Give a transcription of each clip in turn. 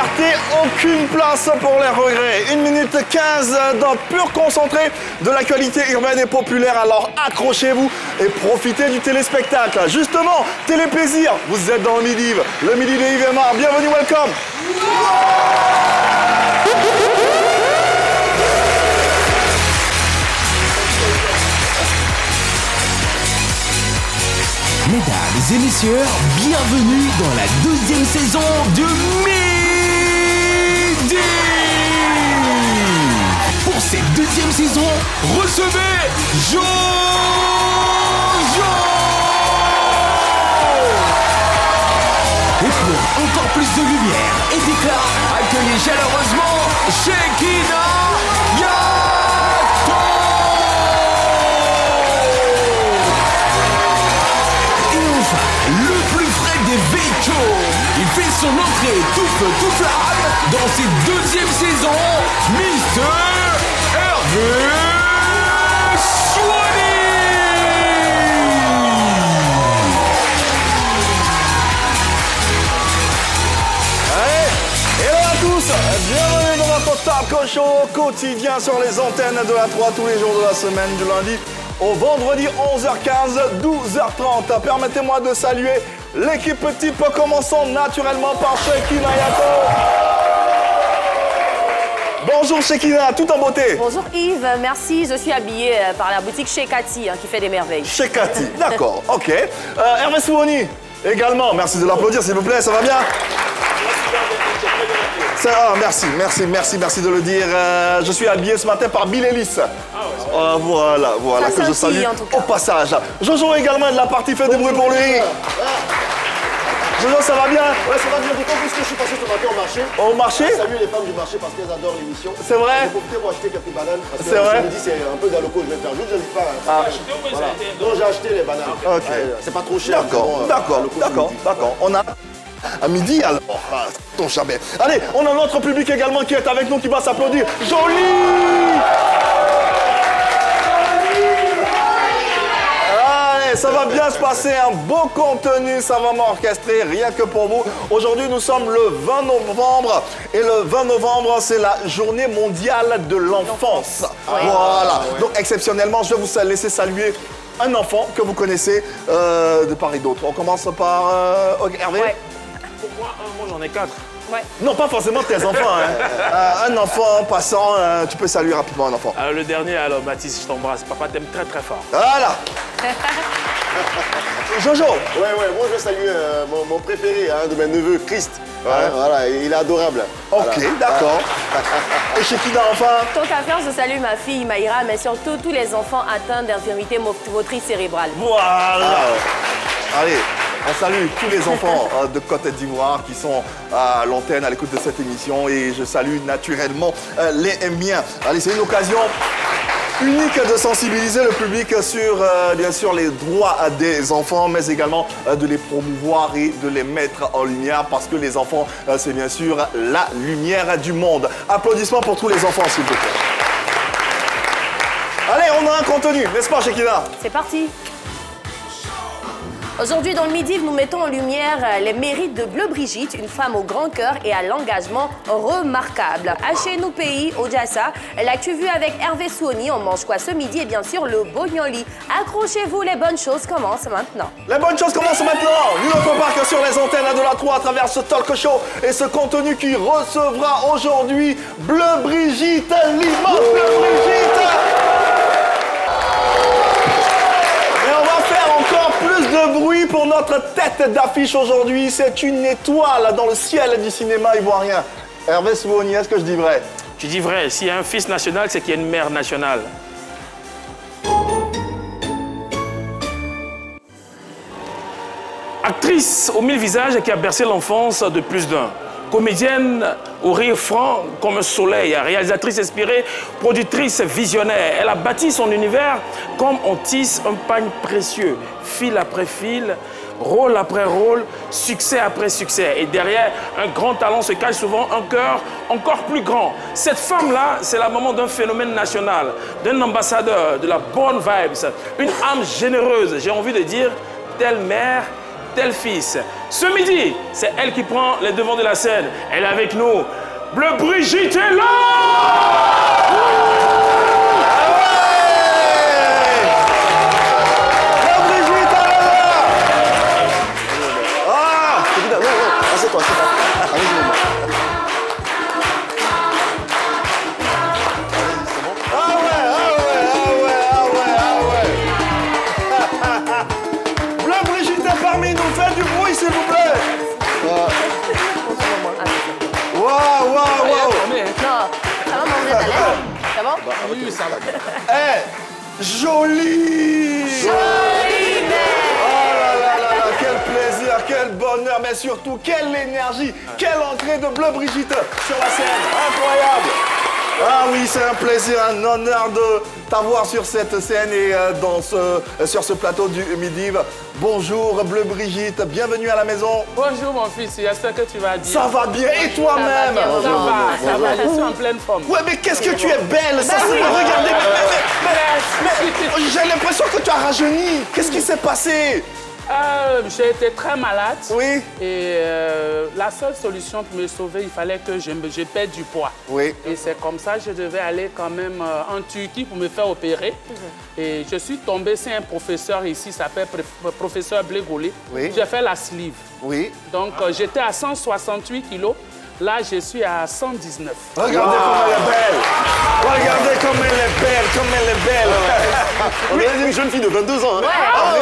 liberté, aucune place pour les regrets. 1 minute 15 d'un pur concentré de l'actualité urbaine et populaire. Alors accrochez-vous et profitez du téléspectacle. Justement, téléplaisir, vous êtes dans le Midi. Le Midi de Yves et Mar. Bienvenue, welcome. Mesdames et messieurs, bienvenue dans la 2e saison de Midi. Pour cette 2e saison, recevez Jojo. Et pour encore plus de lumière et d'éclat, accueillez chaleureusement Shekina Yato. Le plus frais des Véchos, il fait son entrée tout feu, tout flamme dans cette 2e saison, Mr. Hervé Souani. Allez, hello à tous, bienvenue dans votre talk show quotidien sur les antennes de la 3 tous les jours de la semaine, du lundi au vendredi 11h15, 12h30. Permettez-moi de saluer l'équipe type, commençons naturellement par Shekina Yato. Bonjour Shekina, tout en beauté. Bonjour Yves, merci. Je suis habillée par la boutique Chez Cathy qui fait des merveilles. Chez Cathy, d'accord, ok. Hervé Souani, également, merci de l'applaudir s'il vous plaît, ça va bien? Merci de le dire. Je suis habillé ce matin par Bill Ellis. Voilà, que je salue au passage. Jojo également de la partie, fait du bruit pour lui. Jojo, ça va bien? Ouais, ça va bien. D'autant plus que je suis passé ce matin au marché. Au marché? Salut les femmes du marché parce qu'elles adorent l'émission. C'est vrai? J'ai profité pour acheter quelques bananes. Parce que c'est vrai? Je me dis c'est un peu d'aloco, je vais faire. Je ne dis pas. Voilà. Donc j'ai acheté les bananes. Ok. C'est pas trop cher. D'accord. On a à midi alors. Ton jamais. Allez, on a notre public également qui est avec nous, qui va s'applaudir. Joli! Ça va bien se passer, un beau contenu, ça va m'orchestrer, rien que pour vous. Aujourd'hui, nous sommes le 20 novembre et le 20 novembre, c'est la journée mondiale de l'enfance. Voilà, donc exceptionnellement, je vais vous laisser saluer un enfant que vous connaissez de part et d'autre. On commence par Hervé. Ouais. Pour moi j'en ai 4. Ouais. Non, pas forcément tes enfants. Un enfant passant, tu peux saluer rapidement un enfant. Le dernier, alors Mathis, je t'embrasse. Papa t'aime très très fort. Voilà. Jojo. Ouais, moi je vais saluer mon préféré, de mes neveux, Christ. Voilà, il est adorable. Ok, voilà. D'accord. Et chez qui enfin? Tant qu'à faire, je salue ma fille Maïra, mais surtout tous les enfants atteints d'infirmité motrice cérébrale. Voilà. Allez, on salue tous les enfants de Côte d'Ivoire qui sont à l'antenne, à l'écoute de cette émission. Et je salue naturellement les miens. Allez, c'est une occasion unique de sensibiliser le public sur, bien sûr, les droits des enfants, mais également de les promouvoir et de les mettre en lumière parce que les enfants, c'est bien sûr la lumière du monde. Applaudissements pour tous les enfants, s'il vous plaît. Allez, on a un contenu, n'est-ce pas, Shekina? C'est parti. Aujourd'hui, dans le Midi, nous mettons en lumière les mérites de Bleu Brigitte, une femme au grand cœur et à l'engagement remarquable. À chez nous pays, au Jassa, l'actu vue avec Hervé Souani. On mange quoi ce midi? Et bien sûr, le bognoli. Accrochez-vous, les bonnes choses commencent maintenant. Les bonnes choses commencent maintenant. Nous notre parc sur les antennes de la 3 à travers ce talk show et ce contenu qui recevra aujourd'hui Bleu Brigitte, l'immense Bleu Brigitte. Plus de bruit pour notre tête d'affiche aujourd'hui. C'est une étoile dans le ciel du cinéma ivoirien. Hervé Souani, est-ce que je dis vrai? Tu dis vrai. S'il y a un fils national, c'est qu'il y a une mère nationale. Actrice aux 1000 visages qui a bercé l'enfance de plus d'un. Comédienne au rire franc comme un soleil, réalisatrice inspirée, productrice visionnaire. Elle a bâti son univers comme on tisse un pagne précieux, fil après fil, rôle après rôle, succès après succès. Et derrière un grand talent se cache souvent un cœur encore plus grand. Cette femme-là, c'est la maman d'un phénomène national, d'un ambassadeur, de la bonne vibes, une âme généreuse. J'ai envie de dire, telle mère, tel fils. Ce midi, c'est elle qui prend les devants de la scène. Elle est avec nous. Bleu Brigitte est là! Oui, ça va. Jolie! Jolie mère! Oh là là là là, quel plaisir, quel bonheur, mais surtout, quelle énergie, quelle entrée de Bleu Brigitte sur la scène, incroyable! Ah oui, c'est un plaisir, un honneur de t'avoir sur cette scène et sur ce plateau du Midi. Bonjour Bleu Brigitte, bienvenue à la maison. Bonjour mon fils, j'espère que tu vas bien. Ça va bien, et toi-même? Ça va, je suis en pleine forme. Ouais, mais qu'est-ce que tu es belle, ça se peut regarder. Mais j'ai l'impression que tu as rajeuni. Qu'est-ce qui s'est passé? J'ai été très malade. Oui. Et la seule solution pour me sauver, il fallait que je perde du poids. Oui. Et c'est comme ça que je devais aller quand même en Turquie pour me faire opérer. Et je suis tombé, c'est un professeur ici, il s'appelle professeur Blégolé. Oui. J'ai fait la sleeve. Oui. Donc j'étais à 168 kilos. Là, je suis à 119. Regardez comme elle est belle. Regardez comme elle est belle, comme elle est belle. On est une jeune fille de 22 ans. Hein. Ouais,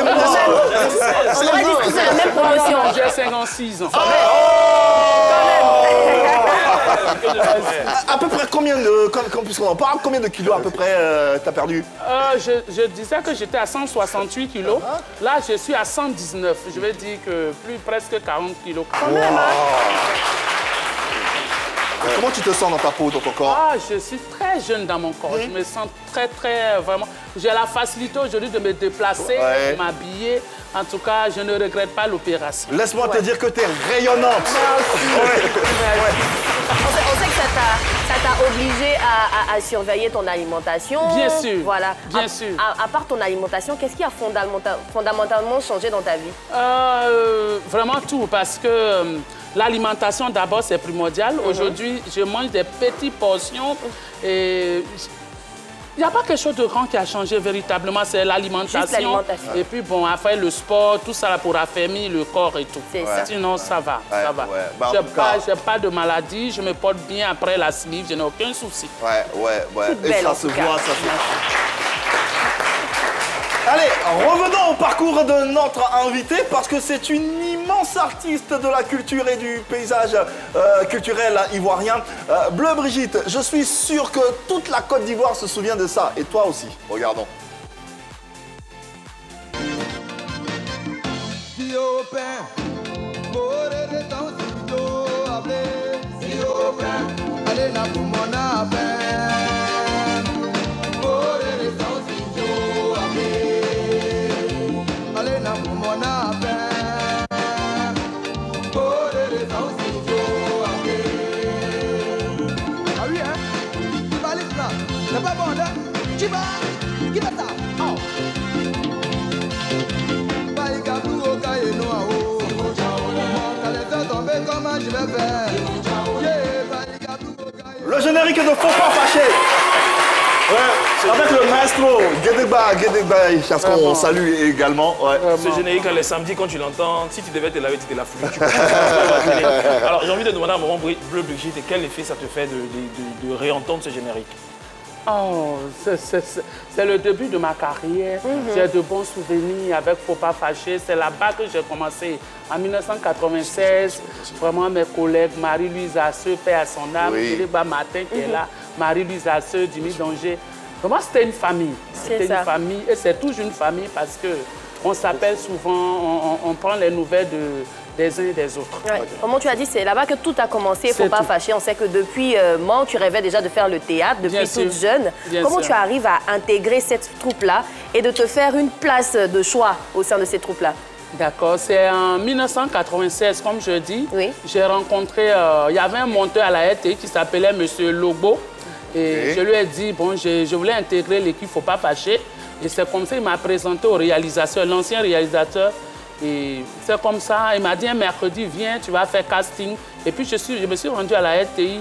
on aurait dit que c'est la même promotion. J'ai 56 ans. À peu près combien de, puisqu'on en parle, combien de kilos à peu près t'as perdu? Je disais que j'étais à 168 kilos. Là, je suis à 119. Je vais dire que presque 40 kilos. Quand même, Comment tu te sens dans ta peau, dans ton corps? Ah, je suis très jeune dans mon corps. Je me sens très, vraiment... J'ai la facilité aujourd'hui de me déplacer, de m'habiller. En tout cas, je ne regrette pas l'opération. Laisse-moi te dire que tu es rayonnante. On sait que ça t'a obligé à surveiller ton alimentation. Bien sûr. Voilà. Bien sûr. À part ton alimentation, qu'est-ce qui a fondamentalement changé dans ta vie? Vraiment tout, parce que l'alimentation, d'abord, c'est primordial. Aujourd'hui, je mange des petites portions et... Il n'y a pas quelque chose de grand qui a changé véritablement, c'est l'alimentation. Et puis, bon, après le sport, tout ça pour affermir le corps et tout. Ça. Sinon, ça va. Ça va. Bah, je n'ai pas de maladie, je me porte bien après la sleeve, je n'ai aucun souci. Et ça se voit, ça se voit. Allez, revenons au parcours de notre invité parce que c'est une immense artiste de la culture et du paysage culturel ivoirien. Bleu Brigitte, je suis sûr que toute la Côte d'Ivoire se souvient de ça. Et toi aussi. Regardons. Le générique de Faut pas fâcher. Avec le maestro Guédéba Chascon, on salue également. Ce générique, les samedis, quand tu l'entends, si tu devais te laver, tu te la fous. Alors, j'ai envie de demander à un moment, Bleu Brigitte, quel effet ça te fait de réentendre ce générique? Oh, c'est le début de ma carrière. J'ai de bons souvenirs avec Faut pas fâcher. C'est là-bas que j'ai commencé. En 1996, vraiment mes collègues, Marie-Louise Asseux, paix à son âme, Guédéba Martin qui est là, Marie-Louise Asseux, Jimmy Danger. Vraiment, c'était une famille. C'était une famille et c'est toujours une famille parce qu'on s'appelle souvent, on prend les nouvelles des uns et des autres. Comment tu as dit, c'est là-bas que tout a commencé, Faut pas fâcher. On sait que depuis Mans, tu rêvais déjà de faire le théâtre, depuis toute jeune. Comment tu arrives à intégrer cette troupe-là et de te faire une place de choix au sein de cette troupe-là? D'accord, c'est en 1996, comme je dis. J'ai rencontré, il y avait un monteur à la RTI qui s'appelait M. Lobo. Et je lui ai dit, bon, je voulais intégrer l'équipe Faut pas fâcher. Et c'est comme ça qu'il m'a présenté au réalisateur, l'ancien réalisateur Et c'est comme ça. Il m'a dit un mercredi, viens, tu vas faire casting. Et puis je me suis rendue à la RTI.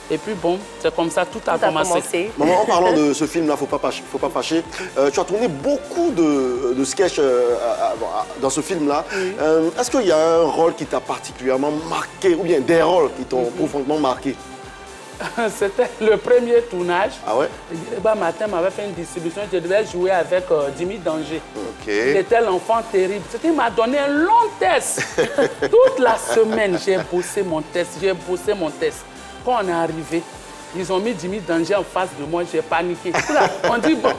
Et puis bon, c'est comme ça, tout a commencé. Maman, en parlant de ce film-là, faut pas fâcher, tu as tourné beaucoup de sketchs dans ce film-là. Est-ce qu'il y a un rôle qui t'a particulièrement marqué, ou bien des rôles qui t'ont profondément marqué? C'était le premier tournage. Ah ouais? Matin m'avait fait une distribution, je devais jouer avec Jimmy Danger. Ok. Il était l'enfant terrible. Il m'a donné un long test. Toute la semaine, j'ai bossé mon test, Quand on est arrivé, ils ont mis Jimmy Danger en face de moi, j'ai paniqué. On dit bon.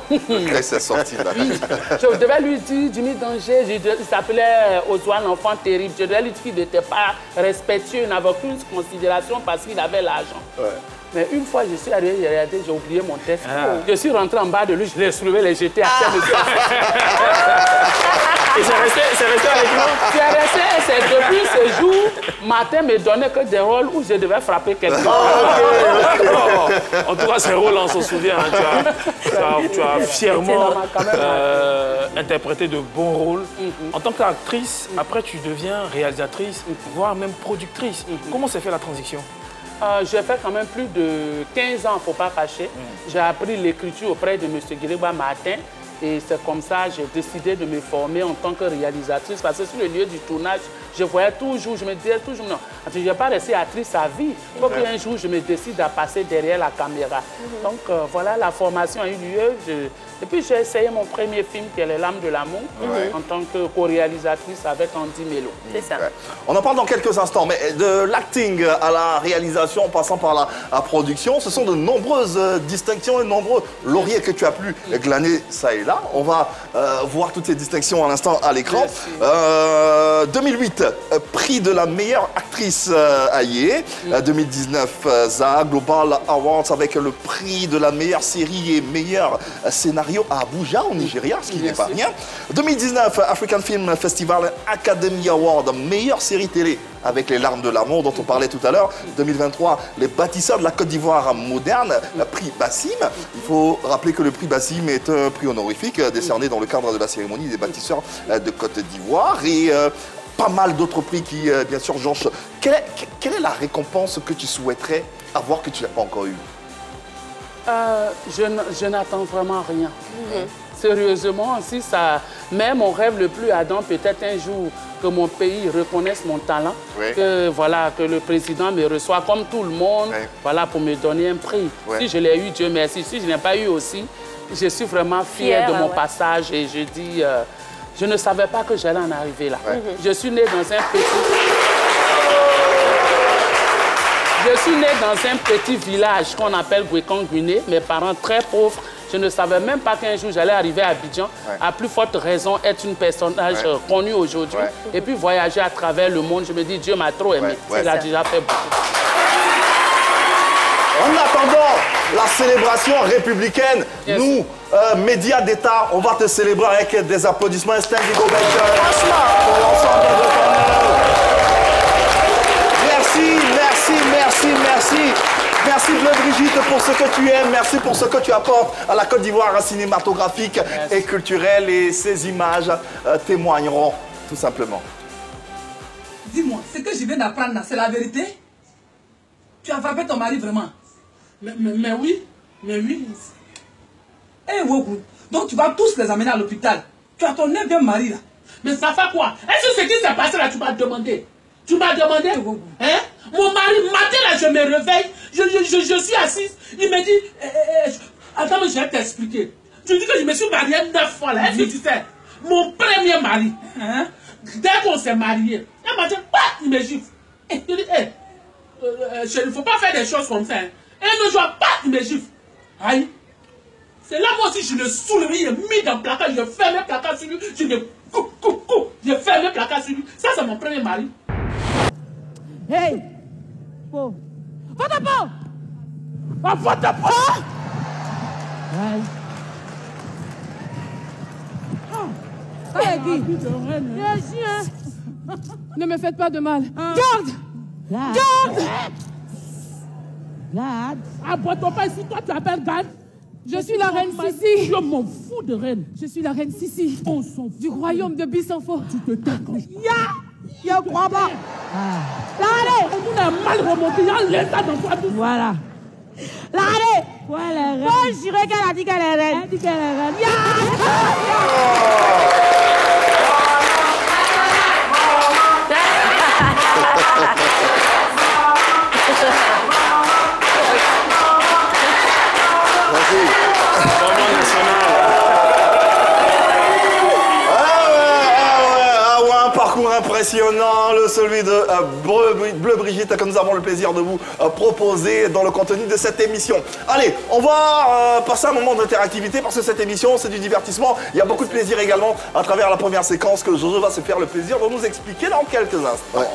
C'est sorti là. Je devais lui dire, Jimmy Danger, il s'appelait Oswald, l'enfant terrible. Je devais lui dire qu'il n'était pas respectueux, il n'avait aucune considération parce qu'il avait l'argent. Ouais. Mais une fois, je suis arrivé, j'ai regardé, j'ai oublié mon test. Je suis rentré en bas de lui, je l'ai soulevé, les jeté à terre. Et c'est resté avec moi. C'est resté, c'est depuis ce jour, Martin me donnait que des rôles où je devais frapper quelqu'un. En tout cas, ces rôles, on s'en souvient. Tu as fièrement interprété de bons rôles. En tant qu'actrice, après, tu deviens réalisatrice, voire même productrice. Comment s'est fait la transition? J'ai fait quand même plus de 15 ans, il ne faut pas cacher. J'ai appris l'écriture auprès de M. Guéléba Martin. Et c'est comme ça que j'ai décidé de me former en tant que réalisatrice. Parce que sur le lieu du tournage, je voyais toujours, je me disais toujours, non, je ne vais pas rester actrice à vie. Il faut qu'un jour, je me décide à passer derrière la caméra. Donc voilà, la formation a eu lieu. Et puis j'ai essayé mon premier film qui est Les Lames de l'amour en tant que co-réalisatrice avec Andy Melo. C'est ça. On en parle dans quelques instants, mais de l'acting à la réalisation, en passant par la production, ce sont de nombreuses distinctions et de nombreux lauriers que tu as pu glaner ça et là. On va voir toutes ces distinctions à l'instant à l'écran. 2008, prix de la meilleure actrice à Yé. 2019, ZA Global Awards avec le prix de la meilleure série et meilleur scénario à Abuja, au Nigeria, ce qui n'est pas rien. 2019, African Film Festival Academy Award, meilleure série télé avec Les Larmes de l'amour dont on parlait tout à l'heure. 2023, les bâtisseurs de la Côte d'Ivoire moderne, prix Bassim. Il faut rappeler que le prix Bassim est un prix honorifique décerné dans le cadre de la cérémonie des bâtisseurs de Côte d'Ivoire. Et pas mal d'autres prix qui, bien sûr, Georges, quelle est la récompense que tu souhaiterais avoir que tu n'as pas encore eue? Je n'attends vraiment rien. Sérieusement, si ça... Mais mon rêve le plus ardent, peut-être un jour que mon pays reconnaisse mon talent, que, voilà, que le président me reçoive comme tout le monde, voilà, pour me donner un prix. Si je l'ai eu, Dieu merci. Si je n'ai pas eu aussi, je suis vraiment fière de mon passage et je dis, je ne savais pas que j'allais en arriver là. Je suis née dans un petit... Je suis née dans un petit village qu'on appelle Gouékan-Guiné, mes parents très pauvres. Je ne savais même pas qu'un jour j'allais arriver à Abidjan. À plus forte raison, être une personnage connue aujourd'hui. Et puis voyager à travers le monde. Je me dis, Dieu m'a trop aimé. Il a déjà fait beaucoup. En attendant la célébration républicaine, nous, médias d'État, on va te célébrer avec des applaudissements. Un standing ovation. Franchement, pour l'ensemble de ton œuvre. Merci. Merci Bleu Brigitte pour ce que tu aimes, merci pour ce que tu apportes à la Côte d'Ivoire cinématographique et culturelle. Et ces images témoigneront tout simplement. Dis-moi, ce que je viens d'apprendre là, c'est la vérité? Tu as frappé ton mari vraiment? Mais oui. Eh Wogu, donc tu vas tous les amener à l'hôpital. Tu as ton 9e mari là. Mais ça fait quoi? Est-ce que ce qui s'est passé là, tu m'as demandé? Tu m'as demandé? Hein? Mon mari, matin là, je me réveille, je suis assise, il me dit, attends, je vais t'expliquer. Tu dis que je me suis mariée 9 fois là, est-ce que tu sais? Mon premier mari, hein? Dès qu'on s'est marié, il m'a dit, il me gifle. Je dis, il ne faut pas faire des choses comme ça. Hein? Et ne joue pas, il me gifle. Aïe. C'est là moi aussi, je le soulève, il est mis dans le placard, je ferme le placard sur lui, je le coupe, je ferme le placard sur lui. Ça, c'est mon premier mari. Hey! Oh! Va-t'en-pas! Va-t'en-pas! Aïe! Réagis, hein! Ne me faites pas de mal. Garde! Garde! Garde! Aboie-toi pas ici, toi tu appelles garde. Je suis la reine Sissi. Je m'en fous de reine. Je suis la reine Sissi. On s'en fout. Du royaume de Bissanfo. Tu te tais quand je... Ya crois pas. Allez, on a mal remonté. Il y a l'état dans toi. Voilà. Allez. Voilà. Moi, je dirais qu'elle a dit qu'elle est reine. Elle dit qu'elle est reine. Impressionnant, celui de Bleu Brigitte, que nous avons le plaisir de vous proposer dans le contenu de cette émission. Allez, on va passer un moment d'interactivité parce que cette émission, c'est du divertissement. Il y a beaucoup de plaisir également à travers la première séquence que Jojo va se faire le plaisir de nous expliquer dans quelques instants. Ouais.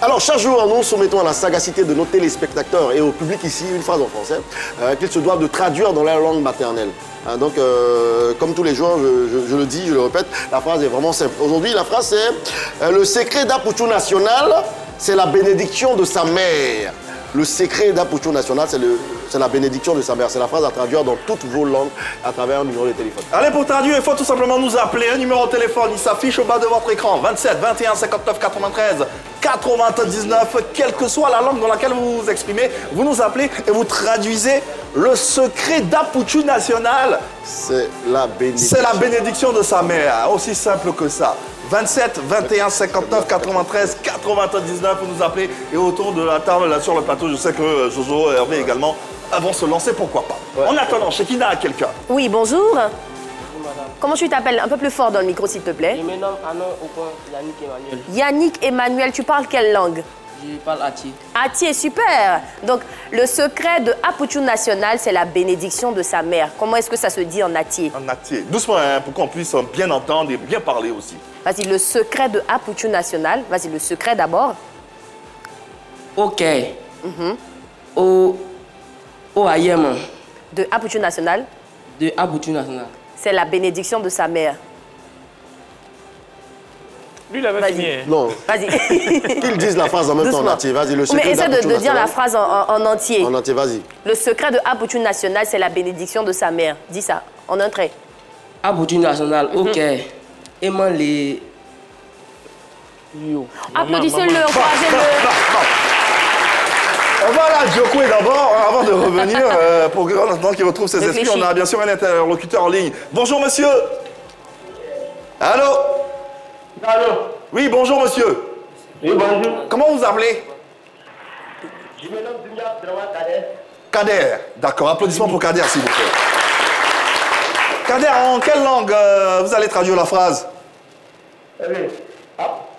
Alors, chaque jour, nous soumettons à la sagacité de nos téléspectateurs et au public ici une phrase en français qu'ils se doivent de traduire dans leur langue maternelle. Donc, comme tous les jours, je le dis, je le répète, la phrase est vraiment simple. Aujourd'hui, la phrase c'est le secret d'Apouchou National, c'est la bénédiction de sa mère. Le secret d'Apouchou National, c'est la bénédiction de sa mère. C'est la phrase à traduire dans toutes vos langues à travers un numéro de téléphone. Allez, pour traduire, il faut tout simplement nous appeler. Un numéro de téléphone, il s'affiche au bas de votre écran. 27 21 59 93 99. Quelle que soit la langue dans laquelle vous vous exprimez, vous nous appelez et vous traduisez le secret d'Apouchou National. C'est la bénédiction. C'est la bénédiction de sa mère. Aussi simple que ça. 27 21 59 93 99, vous nous appelez. Et autour de la table, là sur le plateau, je sais que Jojo et Hervé également vont se lancer, pourquoi pas. Ouais. En attendant, Shekina a quelqu'un. Oui, bonjour. Bonjour, madame. Comment tu t'appelles? Un peu plus fort dans le micro, s'il te plaît. Je me nomme Anon Okon Yannick Emmanuel. Yannick Emmanuel, tu parles quelle langue? Je parle Ati. Ati, super. Donc, le secret de Apouchou National, c'est la bénédiction de sa mère. Comment est-ce que ça se dit en Ati? En Ati. Doucement, hein, pour qu'on puisse bien entendre et bien parler aussi. Vas-y, le secret de Apouchou National. Vas-y, le secret d'abord. Ok. Au Ayem. De Apouchou National. De Apouchou National. C'est la bénédiction de sa mère. Lui, il avait fini. Non. Vas-y. Qu'ils disent la phrase en même temps en entier. Vas-y, le secret. Mais essaie de dire la phrase en entier. En entier, vas-y. Le secret de Apouchou National, c'est la bénédiction de sa mère. Dis ça, en un trait. Apouchou National, ok. Aimant les... Applaudissez-le, encouragez-le. On va la Djokoué d'abord, avant de revenir, pour maintenant qu'il retrouve ses esprits. On a bien sûr un interlocuteur en ligne. Bonjour, monsieur. Allô? Allô? Oui, bonjour, monsieur. Oui, bonjour. Comment vous appelez? Je me nomme Dunia Kader. Kader, d'accord. Applaudissements pour Kader, s'il vous plaît. Kader, en quelle langue vous allez traduire la phrase? Oui.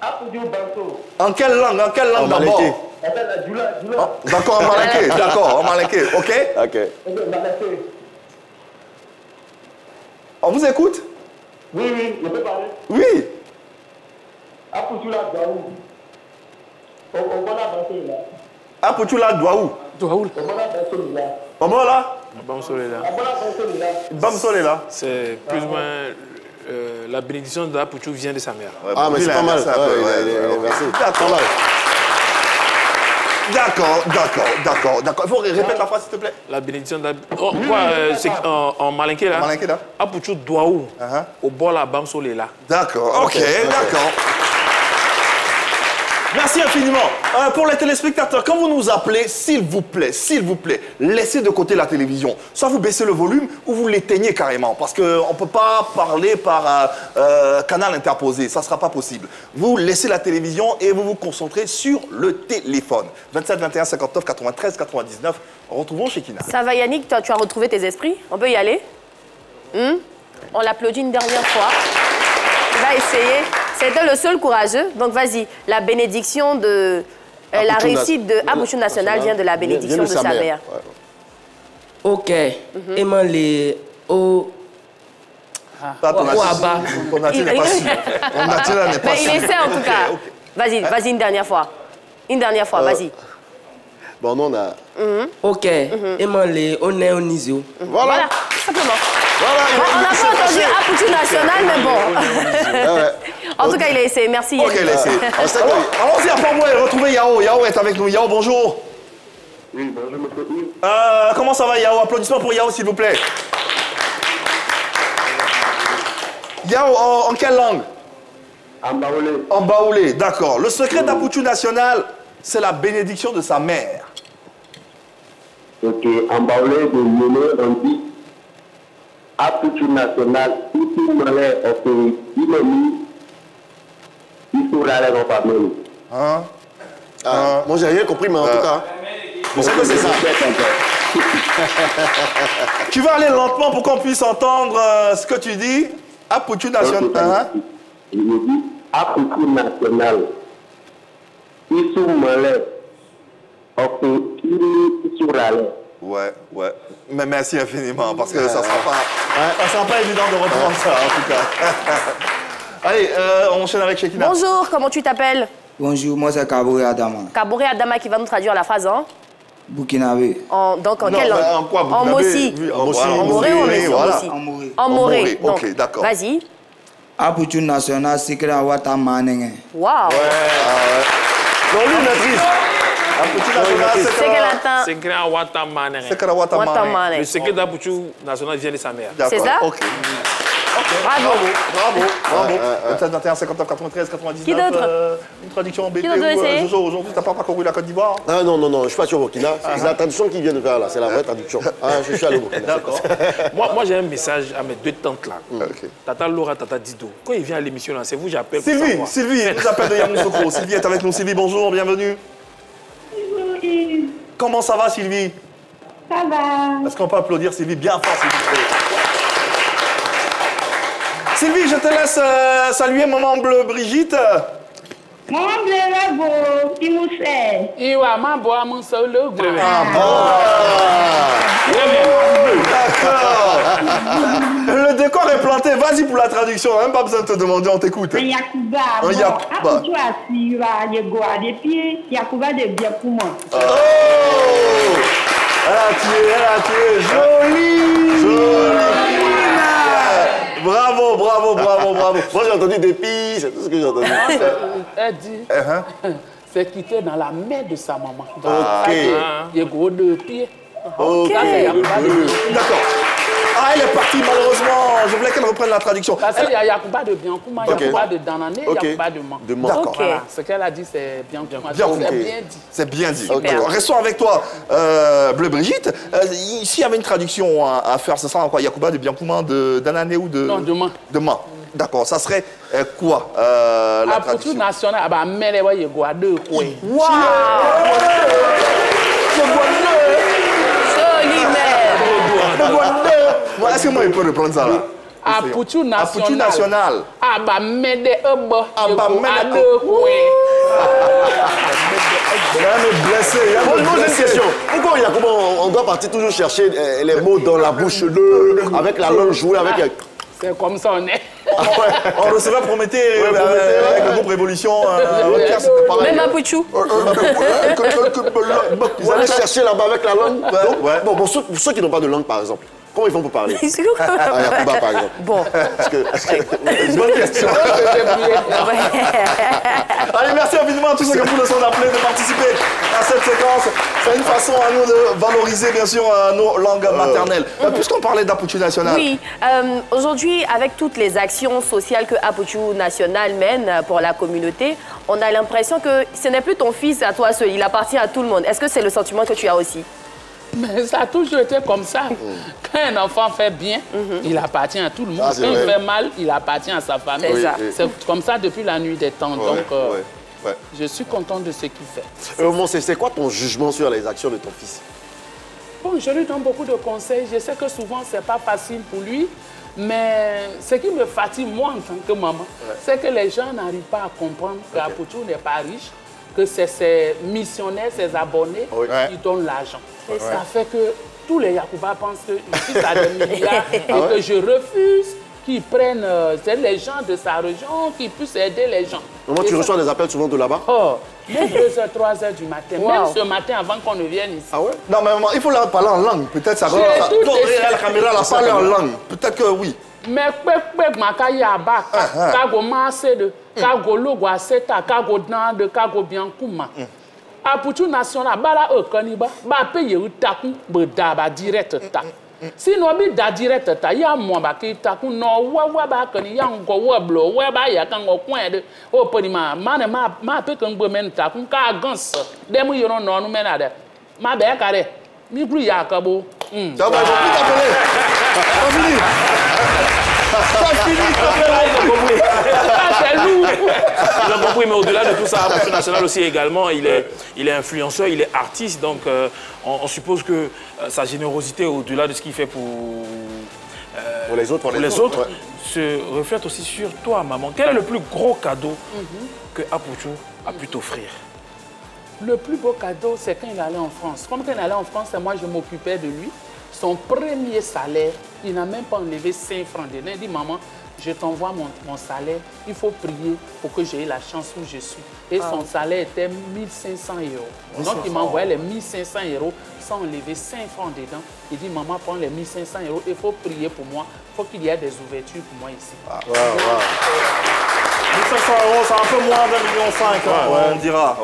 Apouchou Banto. En quelle langue d'abord? D'accord, en malinké. D'accord, en malinké. OK? OK. On vous écoute? Oui, oui, je peux parler. Oui. Apouchou la Douaou. On va la danser là. Apouchou la Douaou. Douaou. On va la danser là. Comment là? Bamsolé là. C'est plus ou moins la bénédiction de Apouchou vient de sa mère. Ouais, ah, mais c'est pas mal. Merci. D'accord. Il faut répéter la phrase, s'il te plaît. La bénédiction de c'est en malinké là. Malinké là. Apouchou Douaou. Au bord la Bamsolé là. D'accord, ok, d'accord. Merci infiniment. Pour les téléspectateurs, quand vous nous appelez, s'il vous plaît, laissez de côté la télévision. Soit vous baissez le volume ou vous l'éteignez carrément. Parce qu'on ne peut pas parler par canal interposé. Ça ne sera pas possible. Vous laissez la télévision et vous vous concentrez sur le téléphone. 27 21 59 93 99. Retrouvons Shekina. Ça va Yannick, tu as retrouvé tes esprits? On peut y aller? On l'applaudit une dernière fois. Il va essayer. C'était le seul courageux. Donc, vas-y. La bénédiction de... la réussite de Apouchou National vient de la bénédiction de sa mère. Ok. Aimant les... Onati n'est pas sûr. Onati n'est pas sûr. Mais il essaie en tout cas. Vas-y, une dernière fois. Vas-y. Bon, nous, on a... Ok. Aimant les... Onéonisio. Voilà, simplement. On n'a pas entendu Apouchou National, mais bon. En tout cas, il a essayé. Merci Yannick. Ok, il a essayé. Allons-y à Port-Mouais, retrouvez Yao. Yao est avec nous. Yao, bonjour. Oui, bonjour, monsieur. Comment ça va, Yao? Applaudissements pour Yao, s'il vous plaît. Yao, en quelle langue? En baoulé. En baoulé, d'accord. Le secret d'Apoutou National, c'est la bénédiction de sa mère. Ok, en baoulé de Yéné, on dit Apoutou National, ici, malais, ok, il est mis, il sera là dans la famille. Hein? Moi, j'ai rien compris, mais en tout cas... Vous savez, c'est ça. Tu vas aller lentement pour qu'on puisse entendre ce que tu dis. Apoutou National. Je dis Apoutou National. Ils sont malais. Ok, ils sont là. Ouais. Mais merci infiniment, parce que ça ne sera pas évident de reprendre ça, en tout cas. Allez, on enchaîne avec Shekina. Bonjour, comment tu t'appelles? Bonjour, moi c'est Kabouré Adama. Kabouré Adama qui va nous traduire la phrase, hein? Burkinabé. Donc en quelle langue? En quoi? En Mossi. En Moré ou en Mossi? Voilà. En Moré. Ok, d'accord. Vas-y. Apoutou National, secret Wata Manenge. Waouh. Non, lui, maîtrise. Apoutou National, c'est grand Wata Manere. C'est grand Wata Manere. Le secret d'Apoutou National vient de sa mère. C'est ça? Ok. Bravo. 21, 59, 93, 99. Qui d'autre? Une traduction en BP. Jojo, aujourd'hui, tu n'as pas parcouru la Côte d'Ivoire? Ah non, je ne suis pas sur Burkina. C'est la traduction qu'ils viennent de faire là, c'est la vraie traduction. Je suis allé au Burkina. D'accord. Moi, j'ai un message à mes deux tantes là. Tata Laura, Tata Dido. Quand il vient à l'émission là, c'est vous, j'appelle. Sylvie, elle nous appelle de Yamoussoukro. Sylvie est avec nous. Sylvie, bonjour, bienvenue. Comment ça va, Sylvie? Ça va. Est-ce qu'on peut applaudir Sylvie bien fort, s'il vous plaît? Sylvie, je te laisse saluer maman Bleu Brigitte. Maman Bleu Rabo, Timoussé. Iwa, ma boa, mon seul le goût. D'accord. Le décor est planté. Vas-y pour la traduction. Même pas besoin de te demander, on t'écoute. Un Yakuba. Un Yakuba. Apoutou Asira, Yegoa, des pieds. Yakuba de bien pour moi. Oh! Elle a tué. Joli. Bravo. Moi, j'ai entendu des filles, c'est tout ce que j'ai entendu. Elle dit, c'est quitté dans la main de sa maman. Ok. Yegoa de pied. Ok. D'accord. Elle est partie malheureusement. Je voulais qu'elle reprenne la traduction. Parce qu'il y a Yakuba de Biancouma, Yakuba de Danané, Yakuba de Man. D'accord. Voilà. Ce qu'elle a dit, c'est Biancouma. C'est bien dit. Restons avec toi, Bleu Brigitte. S'il y avait une traduction à faire, ce sera en quoi? Yakuba de Biancouma, de Danané ou de... Non, de Man. De Man. D'accord. Ça serait quoi la traduction? National, bah, mais les Yegoa de quoi? Waouh! Joli mère! Est-ce que moi, il peut reprendre ça là? Apoutou National. Ah bah, mais des ebo. Ah bah, mais des ebo. Moi, j'ai une question. Pourquoi on doit partir toujours chercher les mots dans la bouche, avec la langue jouée, avec... C'est comme ça, on est. On recevait Prométhée avec le groupe Révolution. Même Apoutou. Ils allaient chercher là-bas avec la langue. Bon, pour ceux qui n'ont pas de langue, par exemple, comment ils font pour parler? Yakuba, par exemple. Bon. Bonne question. Allez, merci infiniment à tous ceux qui vous le sont appelés de participer à cette séquence. C'est une façon à nous de valoriser, bien sûr, nos langues maternelles. Puisqu'on parlait d'Apoutou National. Oui, aujourd'hui, avec toutes les actions sociales que Apoutou National mène pour la communauté, on a l'impression que ce n'est plus ton fils à toi seul, il appartient à tout le monde. Est-ce que c'est le sentiment que tu as aussi? Mais ça a toujours été comme ça. Quand un enfant fait bien, il appartient à tout le monde. Quand il fait mal, il appartient à sa famille. C'est comme ça depuis la nuit des temps. Donc, je suis content de ce qu'il fait. C'est quoi ton jugement sur les actions de ton fils? Bon, je lui donne beaucoup de conseils. Je sais que souvent, ce n'est pas facile pour lui. Mais ce qui me fatigue, moi, en tant que maman, c'est que les gens n'arrivent pas à comprendre qu'Apoutou n'est pas riche, que c'est ses missionnaires, ses abonnés qui donnent l'argent. Ça fait que tous les Yakuba pensent que le fils a des milliards et que je refuse qu'ils prennent les gens de sa région, qu'ils puissent aider les gens. Maman, tu reçois des appels souvent de là-bas? Oh, même 2h, 3h du matin. Même ce matin, avant qu'on ne vienne ici. Ah ouais? Non, mais maman, il faut leur parler en langue. Peut-être ça va... La caméra, la parle en langue. Peut-être que oui. Mais pek makayaba, kago masede, kago logo aseta, kago dande, kago biankouma. Aputu national, bala okaniba, ba paye ou taku, ba direct ta. Sinon, bi da direct ta, ya moi ba ki taku no wa ba kani ya ngo wa blo, wa ba ya kan ngo coin de o poni ma pe kan gbo men taku ka gans. Dem yo no no menade. Ma be kare. Mi plus ya kabo. Ça va, ils vont plus t'appeler. C'est fini. C'est fini, c'est lourd. Ils ont compris, mais au-delà de tout ça, Aputu National aussi également, il est influenceur, il est artiste, donc on suppose que sa générosité, au-delà de ce qu'il fait pour les autres, se reflète aussi sur toi, maman. Quel est le plus gros cadeau que Aputu a pu t'offrir? Le plus beau cadeau, c'est quand il allait en France. Comme quand il allait en France, moi, je m'occupais de lui. Son premier salaire, il n'a même pas enlevé 5 francs. Il dit, maman, je t'envoie mon salaire, il faut prier pour que j'aie la chance où je suis. Et son salaire était 1500 €. Donc, il m'envoyait les 1500 € sans enlever 5 francs dedans. Il dit, maman, prends les 1500 €, il faut prier pour moi, il faut qu'il y ait des ouvertures pour moi ici. 1500 €, c'est un peu moins d'1,5 million, on dira.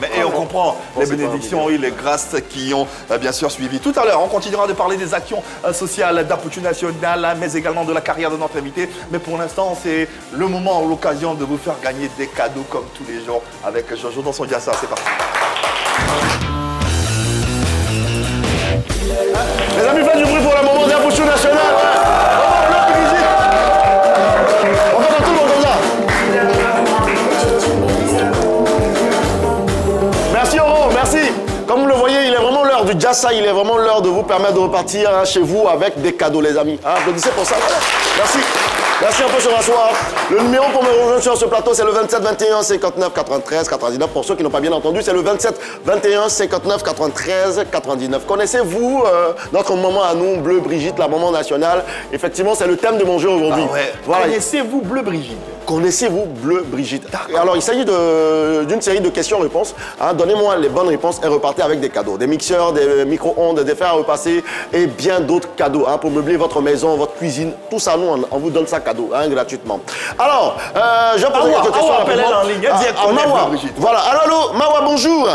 Mais on comprend les bénédictions, les grâces qui ont bien sûr suivi. Tout à l'heure, on continuera de parler des actions sociales d'Aputu National, mais également de la carrière de notre invité. Mais pour l'instant, c'est le moment ou l'occasion de vous faire gagner des cadeaux comme tous les jours avec Jojo dans son Diassa. C'est parti. Les amis, faites du bruit pour le moment d'Aputu National. Merci Oro, merci. Comme vous le voyez, il est vraiment l'heure du Diassa, il est vraiment l'heure de vous permettre de repartir chez vous avec des cadeaux, les amis. Applaudissez pour ça. Voilà. Merci. Merci, on peut se rasseoir. Le numéro pour me rejoindre sur ce plateau, c'est le 27 21 59 93 99. Pour ceux qui n'ont pas bien entendu, c'est le 27 21 59 93 99. Connaissez-vous notre maman à nous, Bleu Brigitte, la maman nationale? Effectivement, c'est le thème de mon jeu aujourd'hui. Voilà. Connaissez-vous Bleu Brigitte? Connaissez-vous Bleu Brigitte? Alors, il s'agit d'une série de questions-réponses. Donnez-moi les bonnes réponses et repartez avec des cadeaux. Des mixeurs, des micro-ondes, des fers à repasser et bien d'autres cadeaux pour meubler votre maison, votre cuisine. Tout ça, nous, on vous donne ça cadeau, gratuitement. Alors, je vais poser quelques questions. Appelle-elle en ligne. Elle dit qu'elle connaît Bleu Brigitte. Voilà. Alors, Mawa, bonjour.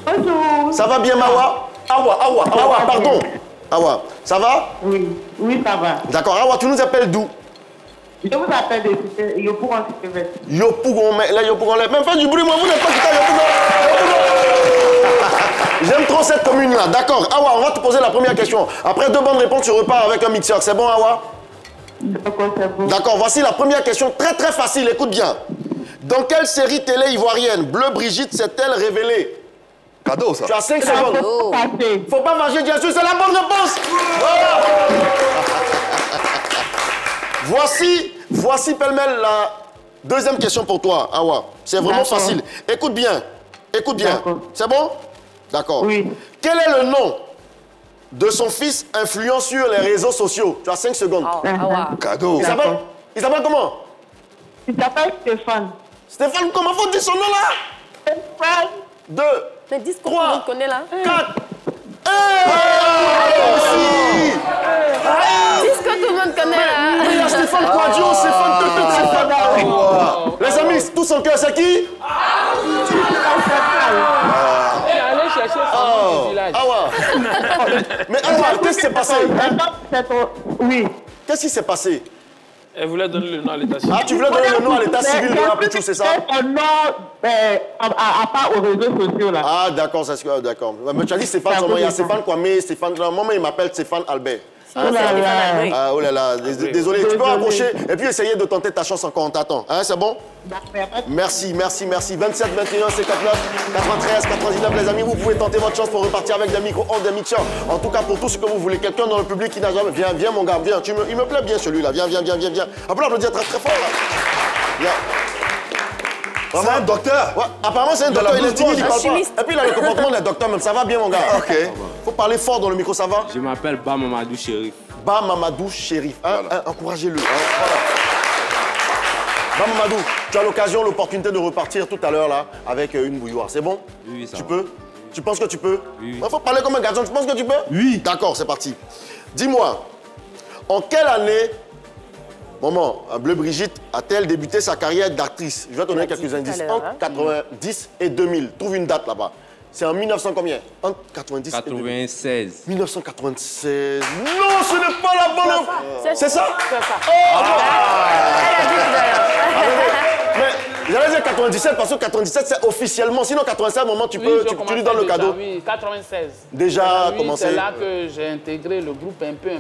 Bonjour. Ça va bien, Mawa? Awa, pardon. Awa, ça va? Oui, ça va. D'accord. Awa, tu nous appelles d'où? Je vous appelle de Yopougon. Yopougon, mais là, Yopougon, même pas du bruit, moi, vous n'êtes pas quitté Yopougon. J'aime trop cette commune-là. D'accord. Awa, on va te poser la première question. Après 2 bonnes réponses, tu repars avec un mixeur. C'est bon, Awa? D'accord, c'est bon. D'accord, voici la première question. Très, très facile. Écoute bien. Dans quelle série télé ivoirienne Bleu Brigitte s'est-elle révélée? Cadeau, ça. Tu as 5 secondes. Faut pas fâcher, bien sûr, c'est la bonne réponse. Voilà. Voici pêle-mêle la deuxième question pour toi, Awa. C'est vraiment facile. Écoute bien. C'est bon? D'accord. Oui. Quel est le nom de son fils influent sur les réseaux sociaux? Tu as 5 secondes. Cadeau. Il s'appelle comment? Il s'appelle Stéphane. Stéphane, comment faut dire son nom là? Stéphane. 2, Mais dis ce 3, qu'on connaît là. 4. Dis ce que tout le monde connaît là. Il y a Stéphane Quadio, Stéphane. Les amis, tous son cœur, c'est qui? Allez chercher son du village. Mais Awa, qu'est-ce qui s'est passé? Oui. Qu'est-ce qui s'est passé? Elle voulait donner le nom à l'état civil. Ah, tu voulais donner le nom à l'état civil de Aputu, c'est ça? Son nom à part aux réseaux sociaux là. Ah, d'accord, c'est ce d'accord. Mais tu as dit Stéphane, son nom, il y a Stéphane Kwame, Stéphane. Moment, il m'appelle Stéphane Albert. Ah, oh là là, désolé, tu peux raccrocher et puis essayer de tenter ta chance encore, on t'attend. Hein, c'est bon? Merci. 27, 21, 59, 93, 99, les amis, vous pouvez tenter votre chance pour repartir avec des micro-ondes, des mixeurs. En tout cas, pour tout ce que vous voulez. Quelqu'un dans le public qui n'a jamais... Viens, mon gars, viens. Il me plaît bien celui-là. Viens. On peut l'applaudir très fort, là. Viens. C'est un docteur. Ouais, apparemment, c'est un docteur. Il est timide, il parle pas. Et puis, il a le comportement d'un docteur, même. Ça va bien, mon gars? Ok. Faut parler fort dans le micro, ça va? Je m'appelle Ba Mamadou Chérif. Ba Mamadou Chérif. Encouragez-le. Voilà. Ba Mamadou, tu as l'occasion, l'opportunité de repartir tout à l'heure, là, avec une bouilloire. C'est bon? Oui, ça Tu va. peux? Tu penses que tu peux? Oui. Il faut parler comme un garçon. Tu penses que tu peux? Oui. D'accord, c'est parti. Dis-moi, en quelle année Maman, Bleu Brigitte a-t-elle débuté sa carrière d'actrice? Je vais te donner quelques indices. Entre 90 et 2000. Trouve une date là-bas. C'est en 1900 combien? Entre 90 et 2000. 96. 1996. Non, ce n'est pas la bonne. C'est ça? C'est ça. Oh, mais j'allais dire 97 parce que 97 c'est officiellement. Sinon 87, moment tu peux, tu lui donnes le cadeau. Oui, 96. Déjà commencé. C'est là que j'ai intégré le groupe un peu,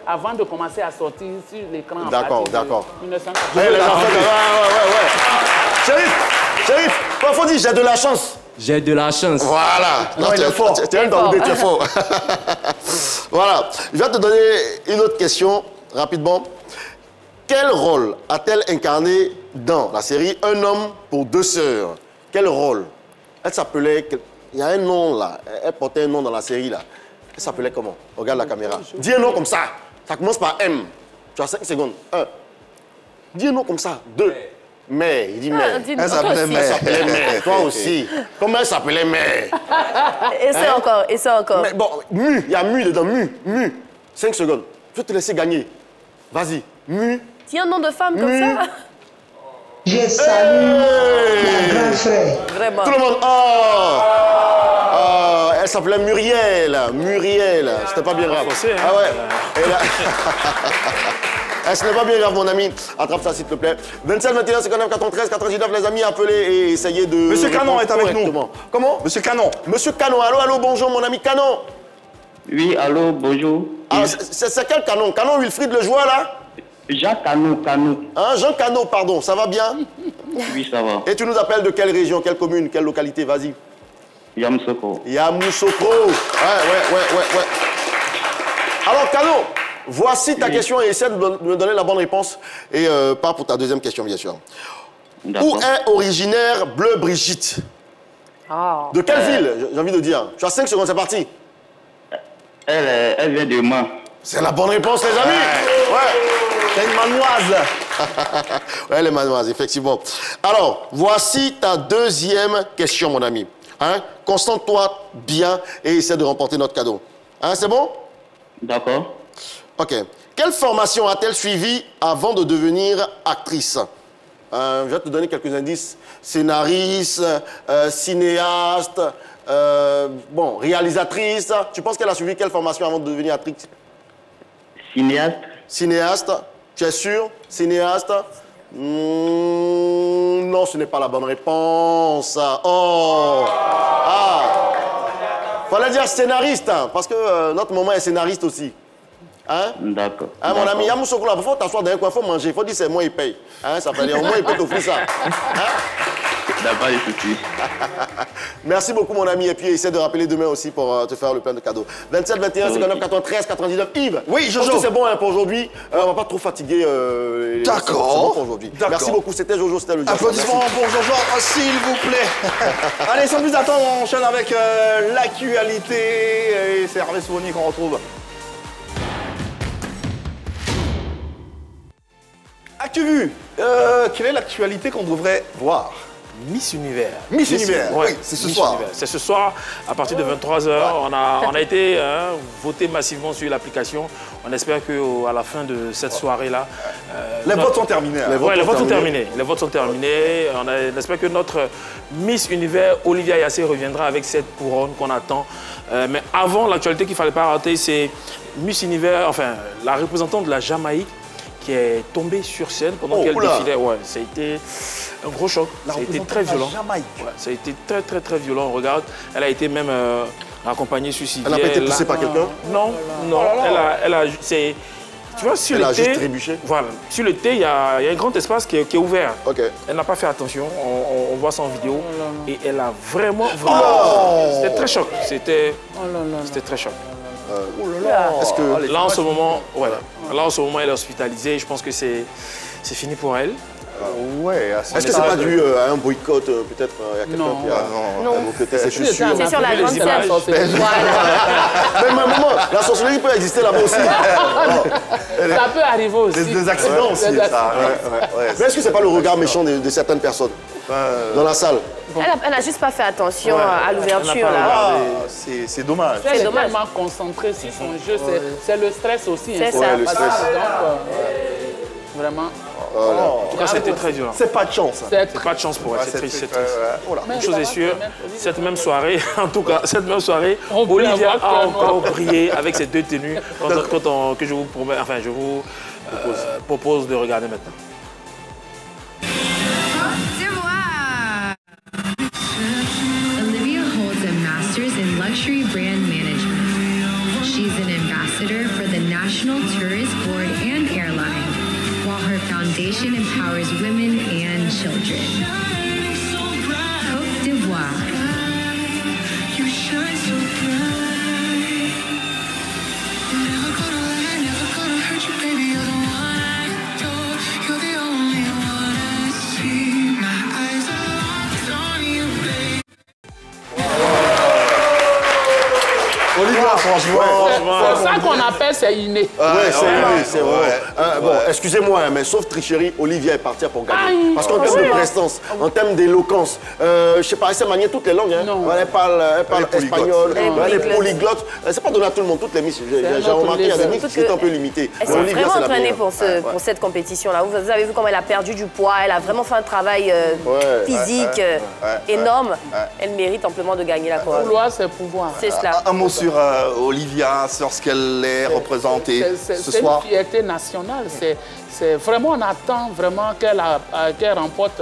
avant de commencer à sortir sur l'écran. D'accord, d'accord. 1980. Chérif, parfois dit j'ai de la chance. J'ai de la chance. Voilà. Non, il est fort. Tu es fort. Voilà. Je vais te donner une autre question, rapidement. Quel rôle a-t-elle incarné dans la série Un homme pour deux sœurs? Quel rôle? Elle s'appelait... Il y a un nom là. Elle portait un nom dans la série là. Elle s'appelait comment? Regarde la caméra. Dis un nom comme ça. Ça commence par M. Tu as 5 secondes. 1. Dis un nom comme ça. 2. Mais, il dit mais. Elle s'appelait mais. Elle s'appelait mais. Toi aussi. Comment elle s'appelait mais? Et ça encore. Mais bon, mu. Il y a mu dedans. Mu. 5 secondes. Je vais te laisser gagner. Vas-y. Mu. Tiens un nom de femme comme ça. Je salue mon grand frère. Vraiment. Tout le monde. Elle s'appelait Muriel. Muriel. C'était pas bien grave. Ah ouais. Et là... Ce n'est pas bien grave, mon ami. Attrape ça, s'il te plaît. 27, 21, 59, 93, 99, les amis, appelez et essayez de... Monsieur Canon est avec nous. Comment? Monsieur Canon. Monsieur Canon. Allô, bonjour, mon ami Canon. Oui, allô, bonjour. Ah, c'est quel Canon? Canon Wilfried, le joueur, là? Jean Canon. Hein, Jean Canon, pardon. Ça va bien? Oui, ça va. Et tu nous appelles de quelle région, quelle commune, quelle localité? Vas-y. Yamoussoukro. Yamoussoukro. Ouais. Alors, Canon, voici ta question et essaie de me donner la bonne réponse. Et pas pour ta deuxième question, bien sûr. Où est originaire Bleu Brigitte? De quelle ville, j'ai envie de dire? Tu as 5 secondes, c'est parti. Elle vient de Mans. C'est la bonne réponse, les amis. Ouais. C'est une manoise. Ouais, elle est manoise, effectivement. Alors, voici ta deuxième question, mon ami. Hein? Concentre-toi bien et essaie de remporter notre cadeau. Hein, c'est bon? D'accord. Ok. Quelle formation a-t-elle suivi avant de devenir actrice? Je vais te donner quelques indices. Scénariste, cinéaste, réalisatrice. Tu penses qu'elle a suivi quelle formation avant de devenir actrice? Cinéaste. Cinéaste. Tu es sûr? Cinéaste? Non, ce n'est pas la bonne réponse. Oh! Ah! Fallait dire scénariste, hein, parce que notre maman est scénariste aussi. Hein? D'accord. Hein, mon ami, Yamoussoukro, il faut t'asseoir dans un coin, il faut manger, il faut dire c'est moi, il paye. Hein, ça fait dire, au moins, il peut t'offrir ça. D'accord, les soucis. Merci beaucoup, mon ami, et puis essaie de rappeler demain aussi pour te faire le plein de cadeaux. 27, 21, 59, 93, 99. Yves, oui, Jojo. C'est bon hein, pour aujourd'hui. On va pas trop fatiguer. D'accord. C'est bon pour aujourd'hui. Merci beaucoup, c'était Jojo, c'était le Jazz. Applaudissements pour Jojo, s'il vous plaît. Allez, sans plus attendre, on enchaîne avec l'actualité. Et c'est Hervé Souni qu'on retrouve. As-tu vu quelle est l'actualité qu'on devrait voir? Miss Univers. Miss Univers, oui, c'est ce soir. C'est ce soir, à partir de 23h. Ouais. On a été voté massivement sur l'application. On espère qu'à la fin de cette soirée-là... les votes sont terminés. Les votes sont terminés. Les votes sont terminés. On espère que notre Miss Univers, Olivia Yassé, reviendra avec cette couronne qu'on attend. Mais avant, l'actualité qu'il ne fallait pas rater, c'est Miss Univers, enfin, la représentante de la Jamaïque, qui est tombée sur scène pendant qu'elle défilait. Ouais, ça a été un gros choc. Ça a été très violent. Ouais, ça a été très violent. On regarde, elle a été même accompagnée, suicidée. Elle n'a pas été poussée par quelqu'un? Non. Tu vois, sur le thé, voilà, sur le thé, il y a un grand espace qui est ouvert. Okay. Elle n'a pas fait attention. On voit ça en vidéo. Et elle a vraiment. C'était très choc. C'était très choc. Est-ce que là en ce moment, elle est hospitalisée. Je pense que c'est fini pour elle. Ouais. Est-ce que c'est pas dû à un boycott peut-être? Il y a quelqu'un qui a boycotté ses chaussures. C'est sur la grande scène. Mais maman, la sorcellerie peut exister là-bas aussi. Ça peut arriver aussi. Des accidents aussi. Mais est-ce que c'est pas le regard méchant de certaines personnes dans la salle? Elle n'a juste pas fait attention à l'ouverture là. C'est dommage. Elle est tellement concentrée sur son jeu. C'est le stress aussi. C'est ça. Le stress. vraiment. En tout cas, c'était très dur. C'est pas de chance. C'est pas de chance pour elle, c'est triste, c'est triste. Une chose est sûre, cette même soirée, en tout cas, cette même soirée, Olivia a encore brillé avec ses deux tenues que je vous promets, enfin, je vous propose de regarder maintenant. Olivia holds a master's in luxury brand management. She's an ambassador for the National Tourist Board and Airline, while her foundation empowers women and children. Côte d'Ivoire. Olivia, franchement. C'est ça qu'on appelle, c'est inné. Oui, c'est inné, c'est vrai. Bon, excusez-moi, mais sauf tricherie, Olivia est partie pour gagner. Parce qu'en termes de prestance, en termes d'éloquence, je sais pas, elle sait manier toutes les langues. Elle parle espagnol, elle est polyglotte. C'est pas donné à tout le monde, toutes les misses. J'ai remarqué, il y a des misses qui sont un peu limitées. Elle s'est vraiment entraînée pour cette compétition-là. Vous avez vu comment elle a perdu du poids. Elle a vraiment fait un travail physique énorme. Elle mérite amplement de gagner la couronne. Vouloir, c'est pouvoir. C'est cela. Un mot sur Olivia, sur ce qu'elle est représentée ce soir. C'est une fierté nationale. C'est vraiment, on attend vraiment qu'elle remporte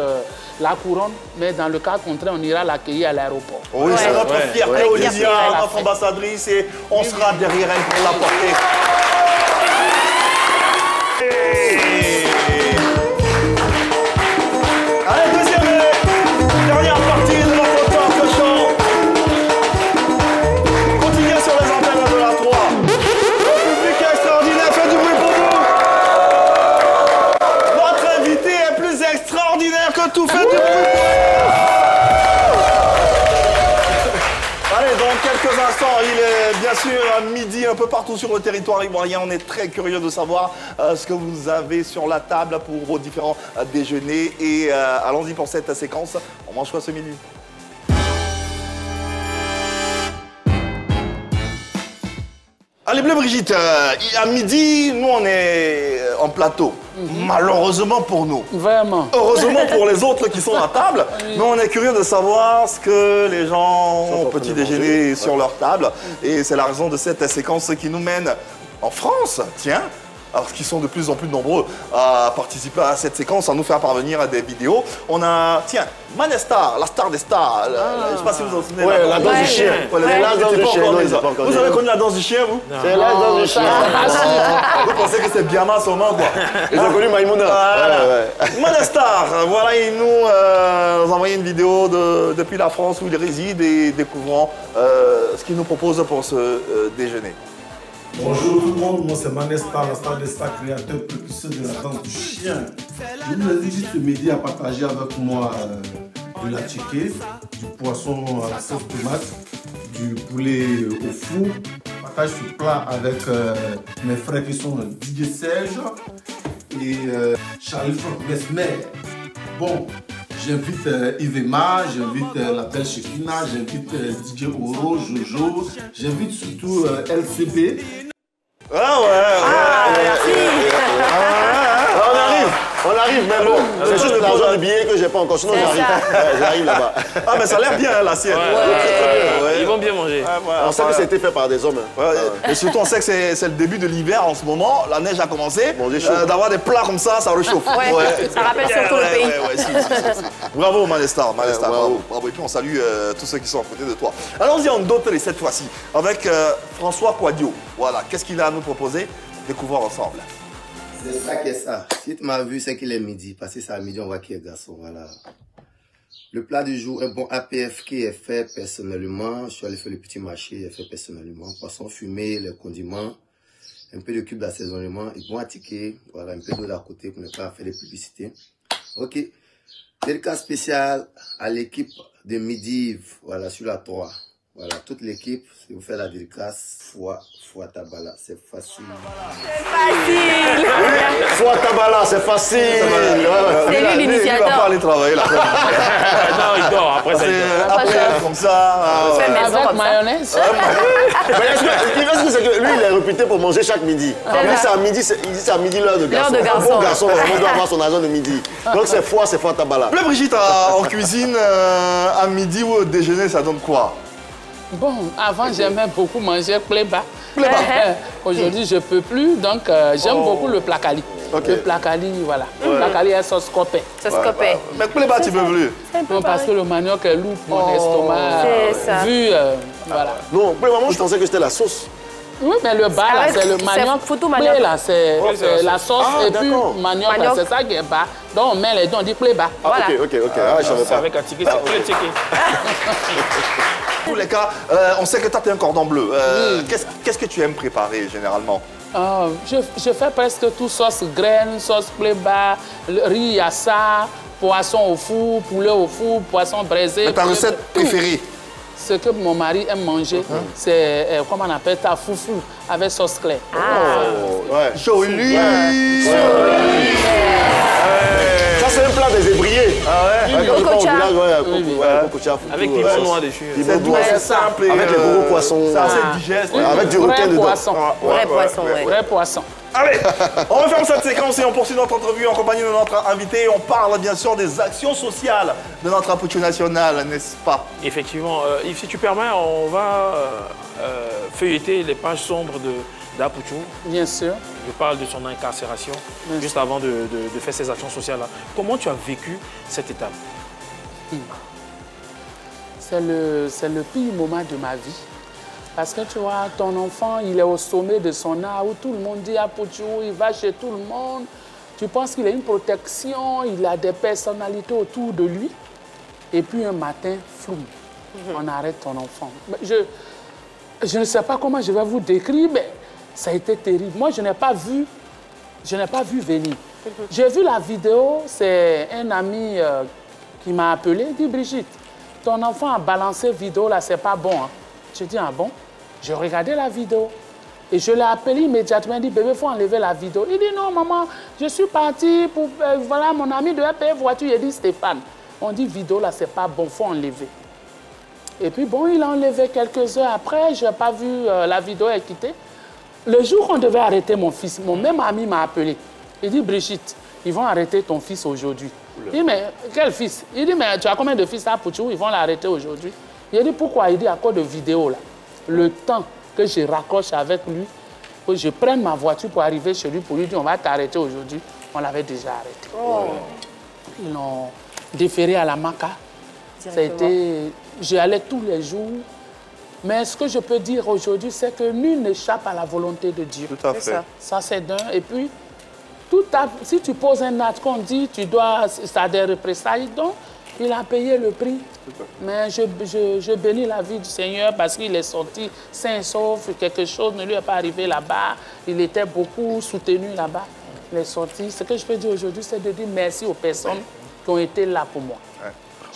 la couronne, mais dans le cas contraire, on ira l'accueillir à l'aéroport. Oui, c'est notre fierté, Olivia, notre ambassadrice, et on sera derrière elle pour la porter. Allez, deuxième et dernière partie de notre talk show. Continuez sur les antennes de la 3. Le public est extraordinaire, faites du bruit pour vous. Notre invité est plus extraordinaire que tout, faites du bruit pour vous. Allez, dans quelques instants, il est bien sûr à midi un peu partout sur le territoire ivoirien. On est très curieux de savoir ce que vous avez sur la table pour vos différents déjeuners. Et allons-y pour cette séquence. On mange quoi ce midi? Allez, Bleu Brigitte, à midi, nous on est en plateau. Malheureusement pour nous. Vraiment. Heureusement pour les autres qui sont à table. Mais on est curieux de savoir ce que les gens ont au petit déjeuner sur leur table. Et c'est la raison de cette séquence qui nous mène en France, tiens. Alors, qui sont de plus en plus nombreux à participer à cette séquence, à nous faire parvenir des vidéos. On a, tiens, Manestar, la star des stars. Je ne sais pas si vous vous en souvenez. Ouais, la danse du chien. La danse du chien. Vous avez connu la danse du chien, vous? C'est la danse du chien. Vous pensez que c'est Biama seulement, quoi? Ils ont connu Maïmouna. Manestar, voilà, il nous envoyé une vidéo depuis la France où il réside et découvrant ce qu'il nous propose pour ce déjeuner. Bonjour tout le monde, moi c'est Manestar, la star des stars, créateur précurseur de la danse du chien. Je vous invite ce midi à partager avec moi de la chicken, du poisson à la sauce tomate, du poulet au four. Je partage ce plat avec mes frères qui sont Didier Serge et Charlie-Franck Mesmer. Bon, j'invite Ivema, j'invite la belle Shekina, j'invite DJ Oro, Jojo, j'invite surtout LCB. Ah ouais, On arrive, mais bon, c'est juste l'argent du billet que j'ai pas encore, sinon j'arrive. J'arrive là-bas. Ah, mais ça a l'air bien, hein, l'assiette. Ils vont bien manger. On sait que ça a été fait par des hommes. Et surtout, on sait que c'est le début de l'hiver en ce moment. La neige a commencé. D'avoir des plats comme ça réchauffe. Ça rappelle surtout le pays. Bravo, Manestar. Bravo. Et puis, on salue tous ceux qui sont à côté de toi. Allons-y en d'autres cette fois-ci avec François Quadio. Voilà, qu'est-ce qu'il a à nous proposer? Découvrons ensemble. C'est ça qui est ça. Si tu m'as vu, c'est qu'il est midi. Parce que c'est à midi, on voit qu'il est garçon. Voilà. Le plat du jour, un bon APF qui est fait personnellement. Je suis allé faire le petit marché, il est fait personnellement. Poisson fumé, les condiments, un peu de cube d'assaisonnement et bon à ticket. Voilà, un peu d'eau d'à côté pour ne pas faire de publicité. Ok. Dédicace spécial à l'équipe de Midi, voilà, sur la 3. Voilà, toute l'équipe, si vous faites la dédicace, Tabala, c'est facile. C'est facile. Tabala, c'est facile. C'est lui l'initiateur. Il va pas aller travailler là. Non, il dort. Après, ça, après comme ça. Avec mayonnaise. Est-ce que c'est que lui, il est réputé pour manger chaque midi. Lui, c'est à midi, il dit c'est à midi l'heure de garçon. Un bon garçon, vraiment, doit avoir son argent de midi. Donc c'est Tabala. Bleu Brigitte, en cuisine, à midi ou au déjeuner, ça donne quoi? Bon, avant, j'aimais beaucoup manger pléba. Aujourd'hui, je ne peux plus, donc j'aime beaucoup le placali. Le placali, voilà. Le placali est sauce copée. Mais pléba, tu veux plus? Non, parce que le manioc est lourd pour mon estomac. C'est ça. Vu, voilà. Non, pléba, moi, je pensais que c'était la sauce. Oui, mais le bas, là, c'est le manioc. Plé, là, c'est la sauce et puis manioc, là, c'est ça qui est bas. Donc, on met les deux, on dit pléba. Voilà. Ok. Ah, je savais pas. avec un ticket, c'est clé ticket. Dans tous les cas, on sait que toi, tu es un cordon bleu. Qu'est-ce que tu aimes préparer généralement? Je fais presque tout, sauce graine, sauce pléba, riz yassa, poisson au four, poulet au four, poisson braisé. Mais ta recette préférée? Ce que mon mari aime manger, c'est, comment on appelle ça, foufou, avec sauce claire. Joli. Ça, c'est un plat des ébriers. Avec piment noir dessus. C'est doux, c'est simple. Avec les gros poissons. C'est assez digeste. Avec du requin dedans. Vrai poisson, oui. Vrai poisson. Allez, on referme cette séquence et on poursuit notre entrevue en compagnie de notre invité. On parle bien sûr des actions sociales de notre Apoutu national, n'est-ce pas? Effectivement. Yves, si tu permets, on va feuilleter les pages sombres d'Apoutu. Bien sûr. Je parle de son incarcération, juste avant de faire ces actions sociales-là. Comment tu as vécu cette étape? C'est le pire moment de ma vie. Parce que tu vois, ton enfant, il est au sommet de son art, où tout le monde dit Apoutu, il va chez tout le monde. Tu penses qu'il a une protection, il a des personnalités autour de lui. Et puis un matin, flou, on arrête ton enfant. Je ne sais pas comment je vais vous décrire, mais ça a été terrible. Moi, je n'ai pas vu venir. J'ai vu la vidéo, c'est un ami qui m'a appelé, il dit Brigitte, ton enfant a balancé vidéo là, c'est pas bon. Hein. Je dis ah bon? J'ai regardé la vidéo et je l'ai appelé immédiatement. Il dit bébé, il faut enlever la vidéo. Il dit non maman, je suis parti pour voilà mon ami devait payer voiture. Il dit Stéphane, on dit vidéo là, c'est pas bon, il faut enlever. Et puis bon, il a enlevé quelques heures après. Je n'ai pas vu la vidéo est quittée. Le jour qu'on devait arrêter mon fils, mon même ami m'a appelé. Il dit Brigitte, ils vont arrêter ton fils aujourd'hui. Il dit mais quel fils? Il dit mais tu as combien de fils à Apoutu? Ils vont l'arrêter aujourd'hui. Il dit pourquoi? Il dit à cause de vidéo là. Le temps que je raccroche avec lui, que je prenne ma voiture pour arriver chez lui, pour lui dire on va t'arrêter aujourd'hui, on l'avait déjà arrêté. Ils l'ont déféré à la MACA. Ça a été... J'y allais tous les jours. Mais ce que je peux dire aujourd'hui, c'est que nul n'échappe à la volonté de Dieu. Tout à fait. Ça c'est d'un. Et puis, si tu poses un acte qu'on dit, ça a des représailles, donc il a payé le prix. Mais je bénis la vie du Seigneur parce qu'il est sorti sain et sauf, quelque chose ne lui est pas arrivé là-bas. Il était beaucoup soutenu là-bas. Il est sorti. Ce que je peux dire aujourd'hui, c'est de dire merci aux personnes qui ont été là pour moi.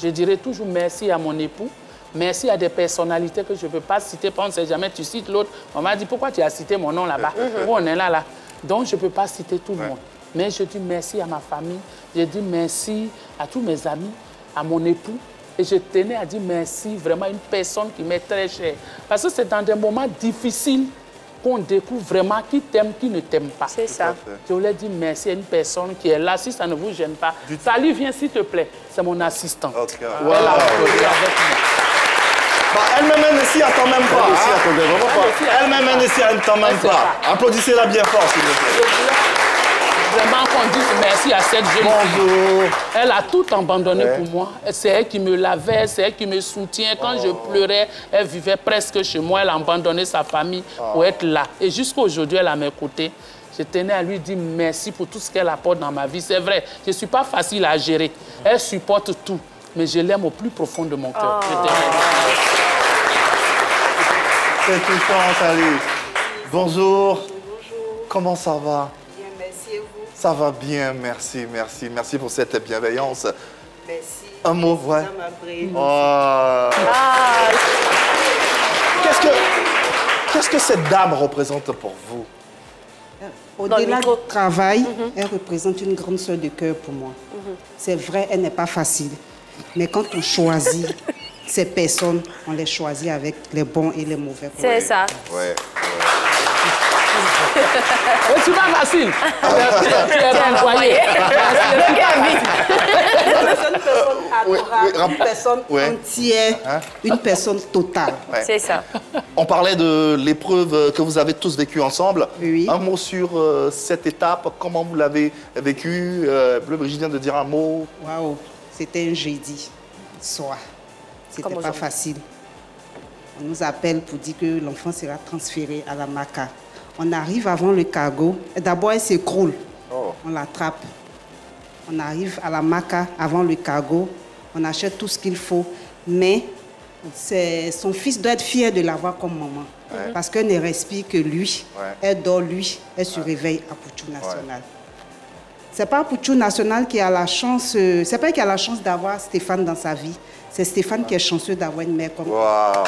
Je dirais toujours merci à mon époux. Merci à des personnalités que je ne peux pas citer. Parce qu'on ne sait jamais, tu cites l'autre. On m'a dit, pourquoi tu as cité mon nom là-bas? Où on est là. Donc, je ne peux pas citer tout le monde. Mais je dis merci à ma famille. Je dis merci à tous mes amis, à mon époux. Et je tenais à dire merci vraiment à une personne qui m'est très chère. Parce que c'est dans des moments difficiles qu'on découvre vraiment qui t'aime, qui ne t'aime pas. C'est ça. Je voulais dire merci à une personne qui est là, si ça ne vous gêne pas. Salut, viens s'il te plaît. C'est mon assistante. Elle a appelé avec moi. Bah, elle-même, elle ne s'y attend même pas. Elle-même, elle ne s'y attend même pas. Applaudissez-la bien fort, s'il vous plaît. Vraiment qu'on dise merci à cette jeune fille. Elle a tout abandonné pour moi. C'est elle qui me lavait, c'est elle qui me soutient. Quand je pleurais, elle vivait presque chez moi. Elle a abandonné sa famille pour être là. Et jusqu'à aujourd'hui, elle est à mes côtés. Je tenais à lui dire merci pour tout ce qu'elle apporte dans ma vie. C'est vrai, je ne suis pas facile à gérer. Elle supporte tout. Mais je l'aime au plus profond de mon cœur. C'est touchant, salut. Bonjour. Comment ça va? Bien, merci et vous? Ça va bien, merci, merci. Merci pour cette bienveillance. Merci. Un mot, ouais. Ça m'a pris. Qu'est-ce que cette dame représente pour vous? Au-delà du travail, elle représente une grande sœur de cœur pour moi. C'est vrai, elle n'est pas facile. Mais quand on choisit ces personnes, on les choisit avec les bons et les mauvais. C'est ça. Ouais. C'est pas facile. Tu es envoyé. Une personne entière, une personne totale. C'est ça. On parlait de l'épreuve que vous avez tous vécue ensemble. Oui. Un mot sur cette étape, comment vous l'avez vécue? Bleu Brigitte vient de dire un mot. Waouh, c'était un jeudi soir. C'était pas facile. On nous appelle pour dire que l'enfant sera transféré à la MACA. On arrive avant le cargo. D'abord, elle s'écroule. On l'attrape. On arrive à la MACA avant le cargo. On achète tout ce qu'il faut. Mais son fils doit être fier de l'avoir comme maman. Parce qu'elle ne respire que lui. Elle dort lui. Elle se réveille à Pouchou National. C'est pas Pouchou National qui a la chance... c'est pas qui a la chance d'avoir Stéphane dans sa vie. C'est Stéphane qui est chanceux d'avoir une mère comme Waouh.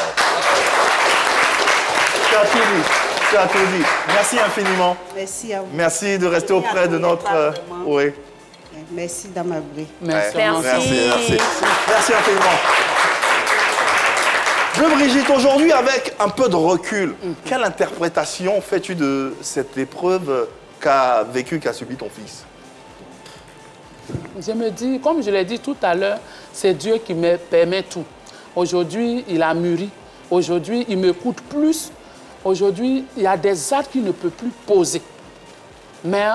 Tu as tout dit. Tu as tout dit. Merci infiniment. Merci à vous. Merci de rester auprès de notre... Oui. Merci d'Amabré. Merci. Merci infiniment. Bleu Brigitte, aujourd'hui, avec un peu de recul, quelle interprétation fais-tu de cette épreuve qu'a subi ton fils? Je me dis, comme je l'ai dit tout à l'heure, c'est Dieu qui me permet tout. Aujourd'hui, il a mûri. Aujourd'hui, il me coûte plus. Aujourd'hui, il y a des actes qu'il ne peut plus poser. Mais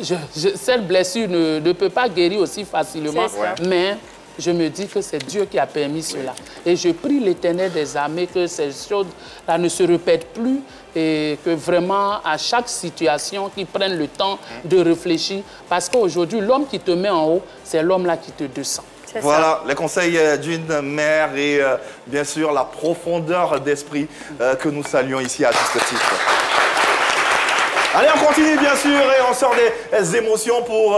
cette blessure ne peut pas guérir aussi facilement. Mais je me dis que c'est Dieu qui a permis cela. Et je prie l'Éternel des armées que ces choses-là ne se répètent plus et que vraiment, à chaque situation, qu'ils prennent le temps de réfléchir. Parce qu'aujourd'hui, l'homme qui te met en haut, c'est l'homme-là qui te descend. Voilà, les conseils d'une mère et bien sûr la profondeur d'esprit que nous saluons ici à juste titre. Allez, on continue bien sûr et on sort des émotions pour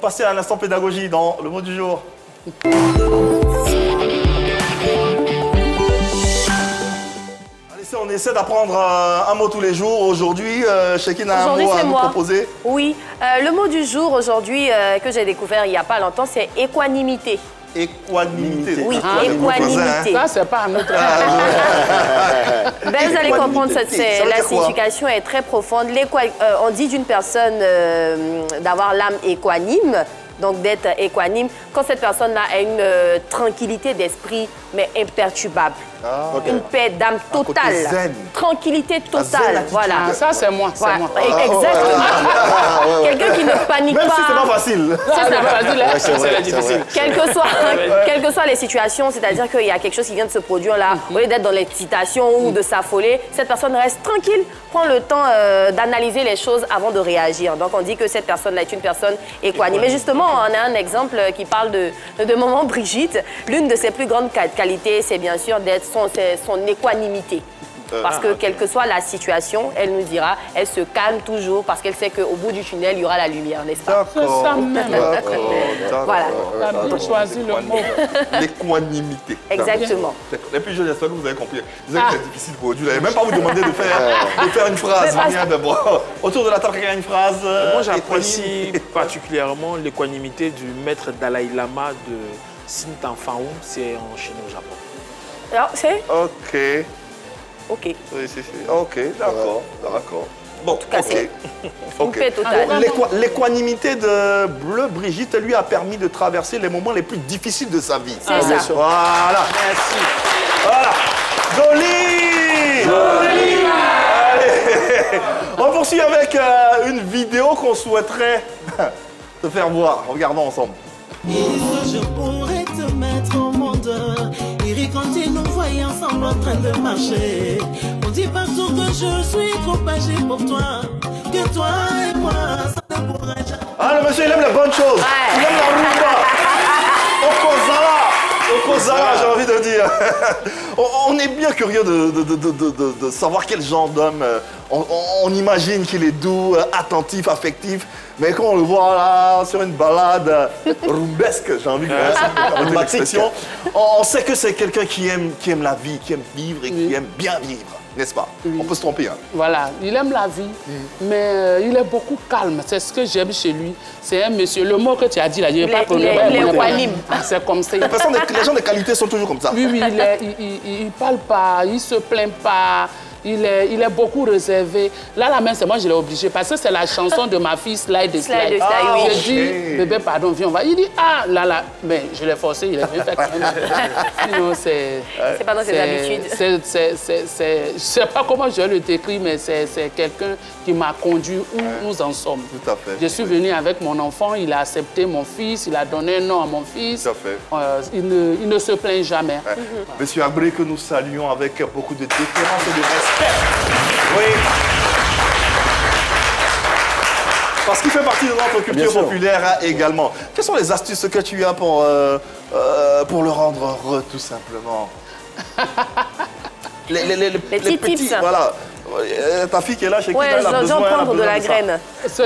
passer à l'instant pédagogie dans le mot du jour. On essaie d'apprendre un mot tous les jours. Aujourd'hui, chacun a un mot à nous proposer. Oui, le mot du jour aujourd'hui que j'ai découvert il n'y a pas longtemps, c'est équanimité. Équanimité. Oui, équanimité. Ça, c'est pas un autre. Ben, vous allez comprendre, la signification est très profonde. On dit d'une personne d'avoir l'âme équanime. Donc d'être équanime, quand cette personne-là a une tranquillité d'esprit, mais imperturbable. Une paix d'âme totale. Tranquillité totale, voilà. Ça, c'est moi, c'est moi. Exactement. Quelqu'un qui ne panique pas. Même pas. si c'est pas facile. C'est difficile. Quelles que soient les situations, c'est-à-dire qu'il y a quelque chose qui vient de se produire là, au lieu d'être dans l'excitation ou de s'affoler, cette personne reste tranquille, prend le temps d'analyser les choses avant de réagir. Donc on dit que cette personne-là est une personne équanime. Mais justement, on a un exemple qui parle de maman Brigitte. L'une de ses plus grandes qualités, c'est bien sûr d'être son équanimité. Parce que quelle que soit la situation, elle nous dira, elle se calme toujours parce qu'elle sait qu'au bout du tunnel, il y aura la lumière, n'est-ce pas? C'est ça même. Voilà. On choisit le mot. L'équanimité. Exactement. Les plus jeunes, j'espère que vous avez compris. Vous savez que c'est difficile pour vous. Je n'avais même pas vous demander de faire une phrase. Autour de la table, quelqu'un a une phrase. Moi, j'apprécie particulièrement l'équanimité du maître Dalai Lama de Sintanfaung. C'est en Chine, au Japon. Alors, c'est? Ok. Ok. Oui, ok, d'accord, d'accord. Bon, ok. L'équanimité de Bleu Brigitte lui a permis de traverser les moments les plus difficiles de sa vie. C'est ça. Voilà. Merci. Voilà. Joli. Joli. Allez. On poursuit avec une vidéo qu'on souhaiterait te faire voir. Regardons ensemble. Je pourrais te mettre au monde. Et quand ils nous voient ensemble en train de marcher, on dit partout que je suis trop âgé pour toi, que toi et moi, ça ne pourrait jamais. Ah, le monsieur, il aime les bonnes choses. Il aime la rumba. Okozala, j'ai envie de dire. On est bien curieux de savoir quel genre d'homme. On imagine qu'il est doux, attentif, affectif. Mais quand on le voit là, sur une balade rumbesque, j'ai envie de dire l'expression, on sait que c'est quelqu'un qui aime la vie, qui aime vivre et qui aime bien vivre. N'est-ce pas? On peut se tromper. Hein. Voilà, il aime la vie, mais il est beaucoup calme. C'est ce que j'aime chez lui. C'est un monsieur. Le mot que tu as dit là, je n'ai pas pour il est c'est comme ça. Les gens de qualité sont toujours comme ça. Oui, il ne parle pas, il ne se plaint pas. Il est beaucoup réservé. Là, la main, c'est moi, je l'ai obligé. Parce que c'est la chanson de ma fille, Slide. Je dis, bébé, pardon, viens, on va. Il dit, ah, là. Mais je l'ai forcé, il est venu faire quand même. Sinon, c'est pas dans ses habitudes. Je ne sais pas comment je le décris, mais c'est quelqu'un qui m'a conduit où nous en sommes. Tout à fait. Je suis venu avec mon enfant, il a accepté mon fils, il a donné un nom à mon fils. Tout à fait. Il ne se plaint jamais. Monsieur Abré, que nous saluons avec beaucoup de déférence et de respect. Oui. Parce qu'il fait partie de notre culture populaire également. Quelles sont les astuces que tu as pour le rendre heureux, tout simplement? les petits tips. Voilà. Ta fille qui est là, chez qui elle a besoin, prendre de la graine. Ce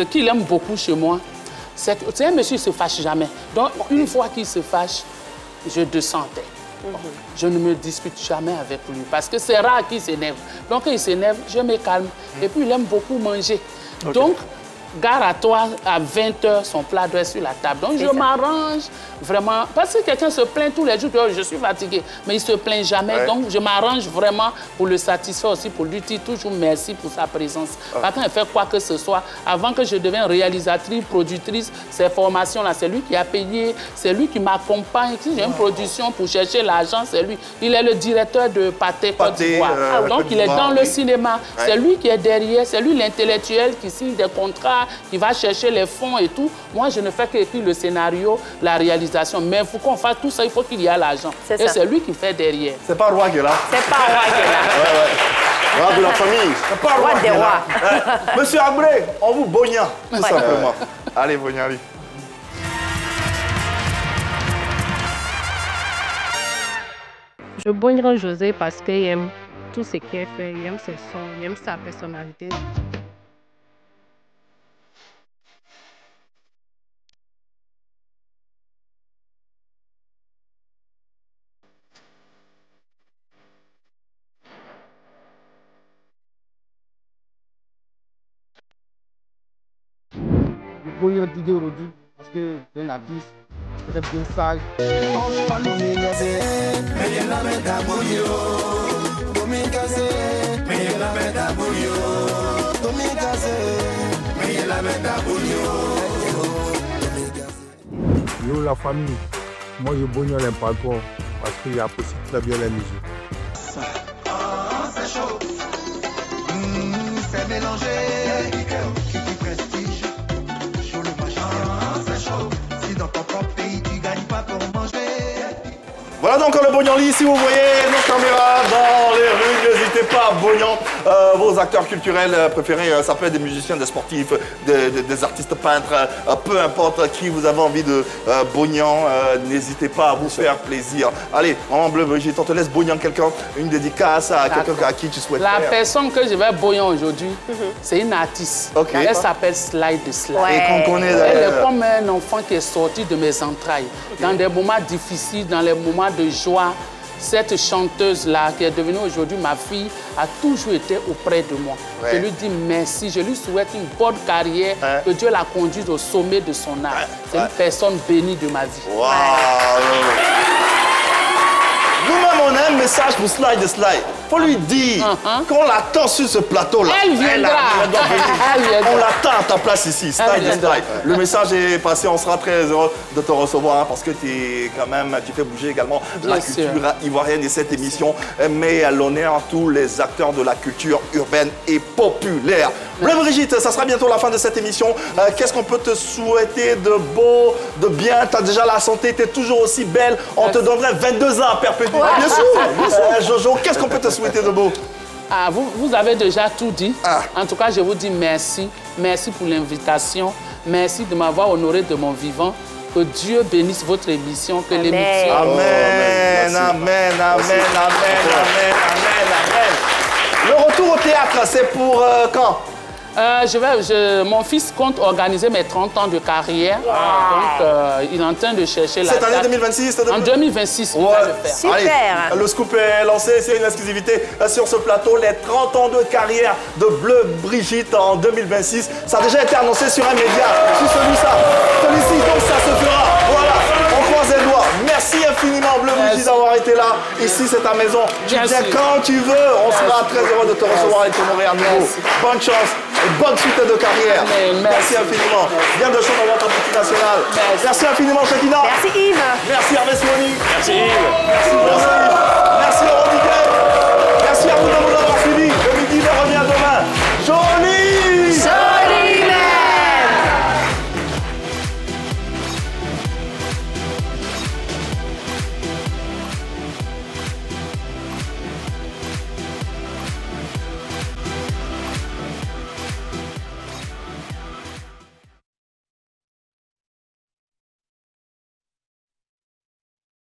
qu'il aime beaucoup chez moi, c'est un monsieur qui ne se fâche jamais. Donc, une fois qu'il se fâche, je descends en tête. Je ne me dispute jamais avec lui parce que c'est rare qu'il s'énerve. Donc, quand il s'énerve, je me calme. Et puis, il aime beaucoup manger. Donc, gare à toi, à 20h, son plat doit être sur la table. Donc, je m'arrange vraiment. Parce que quelqu'un se plaint tous les jours, je suis fatigué, mais il ne se plaint jamais. Donc, je m'arrange vraiment pour le satisfaire aussi, pour lui dire toujours merci pour sa présence. Parce qu'il fait quoi que ce soit, avant que je devienne réalisatrice, productrice, ces formations-là, c'est lui qui a payé, c'est lui qui m'accompagne. Si j'ai une production pour chercher l'argent, c'est lui. Il est le directeur de Pathé Côte d'Ivoire. Donc, il est dans le cinéma. C'est lui qui est derrière, c'est lui l'intellectuel qui signe des contrats, qui va chercher les fonds et tout. Moi, je ne fais qu'écrire le scénario, la réalisation. Mais il faut qu'on fasse tout ça, il faut qu'il y ait l'argent. Et c'est lui qui fait derrière. C'est pas Roi qui est là. C'est pas Roi qui est là. Roi de la famille. C'est pas Roi qui est là. Monsieur Abré, on vous bogna, tout simplement. Allez, bognali. Je bognerai José parce qu'il aime tout ce qu'il fait, il aime ses sons, il aime sa personnalité. Je vais dire aujourd'hui parce que c'est un artiste, c'est bien sage. Yo la famille, moi je bonne l'aime pas trop parce qu'il apprécie très bien la musique. C'est chaud, c'est mélangé. Voilà donc le Bognanli, si vous voyez nos caméras dans les rues, n'hésitez pas à Bognan. Vos acteurs culturels préférés, ça peut être des musiciens, des sportifs, des artistes peintres, peu importe qui vous avez envie de Bognan, n'hésitez pas à vous faire plaisir. Allez, Maman Bleu Brigitte, on te laisse Bognan quelqu'un, une dédicace à quelqu'un à qui tu souhaites La faire. personne que je vais Bognan aujourd'hui, c'est une artiste. Elle s'appelle Slide. Et qu'on connaît Elle est comme un enfant qui est sorti de mes entrailles. Dans des moments difficiles, dans les moments de joie, cette chanteuse-là, qui est devenue aujourd'hui ma fille, a toujours été auprès de moi. Je lui dis merci, je lui souhaite une bonne carrière, que Dieu la conduise au sommet de son art. C'est une personne bénie de ma vie. Wow. Nous-mêmes, on a un message pour Slide. Faut lui dire qu'on l'attend sur ce plateau-là. Elle viendra. On l'attend à ta place ici, Slide. Le message est passé, on sera très heureux de te recevoir parce que tu fais bouger également la culture ivoirienne et cette émission met à l'honneur tous les acteurs de la culture urbaine et populaire. Bleu Brigitte, ça sera bientôt la fin de cette émission. Qu'est-ce qu'on peut te souhaiter de beau, de bien? Tu as déjà la santé, tu es toujours aussi belle. On te donnerait 22 ans à perpétuer. Bien sûr. Jojo, qu'est-ce qu'on peut te souhaiter de beau? Vous avez déjà tout dit. En tout cas, je vous dis merci. Merci pour l'invitation. Merci de m'avoir honoré de mon vivant. Que Dieu bénisse votre émission, que l'émission... Amen, amen, amen, amen, amen, amen. Le retour au théâtre, c'est pour quand? Mon fils compte organiser mes 30 ans de carrière. Donc, il est en train de chercher la date. Cette année 2026? En 2026, on ouais. va le faire. Super. Allez, le scoop est lancé, c'est une exclusivité sur ce plateau. Les 30 ans de carrière de Bleu Brigitte en 2026. Ça a déjà été annoncé sur un média. Sur celui-ci, donc ça se fera. Voilà, on croise les doigts. Merci infiniment Bleu Brigitte d'avoir été là. Ici, c'est ta maison. Tu viens quand tu veux. On sera très heureux de te recevoir et de t'honorer à nouveau. Bonne chance. Et bonne suite de carrière. Merci infiniment. Bien de choses dans votre multinationale. Merci infiniment, Chekina. Merci Yves. Merci Hervé Souani. Merci Yves. Merci Yves. Merci Laurent Diguet.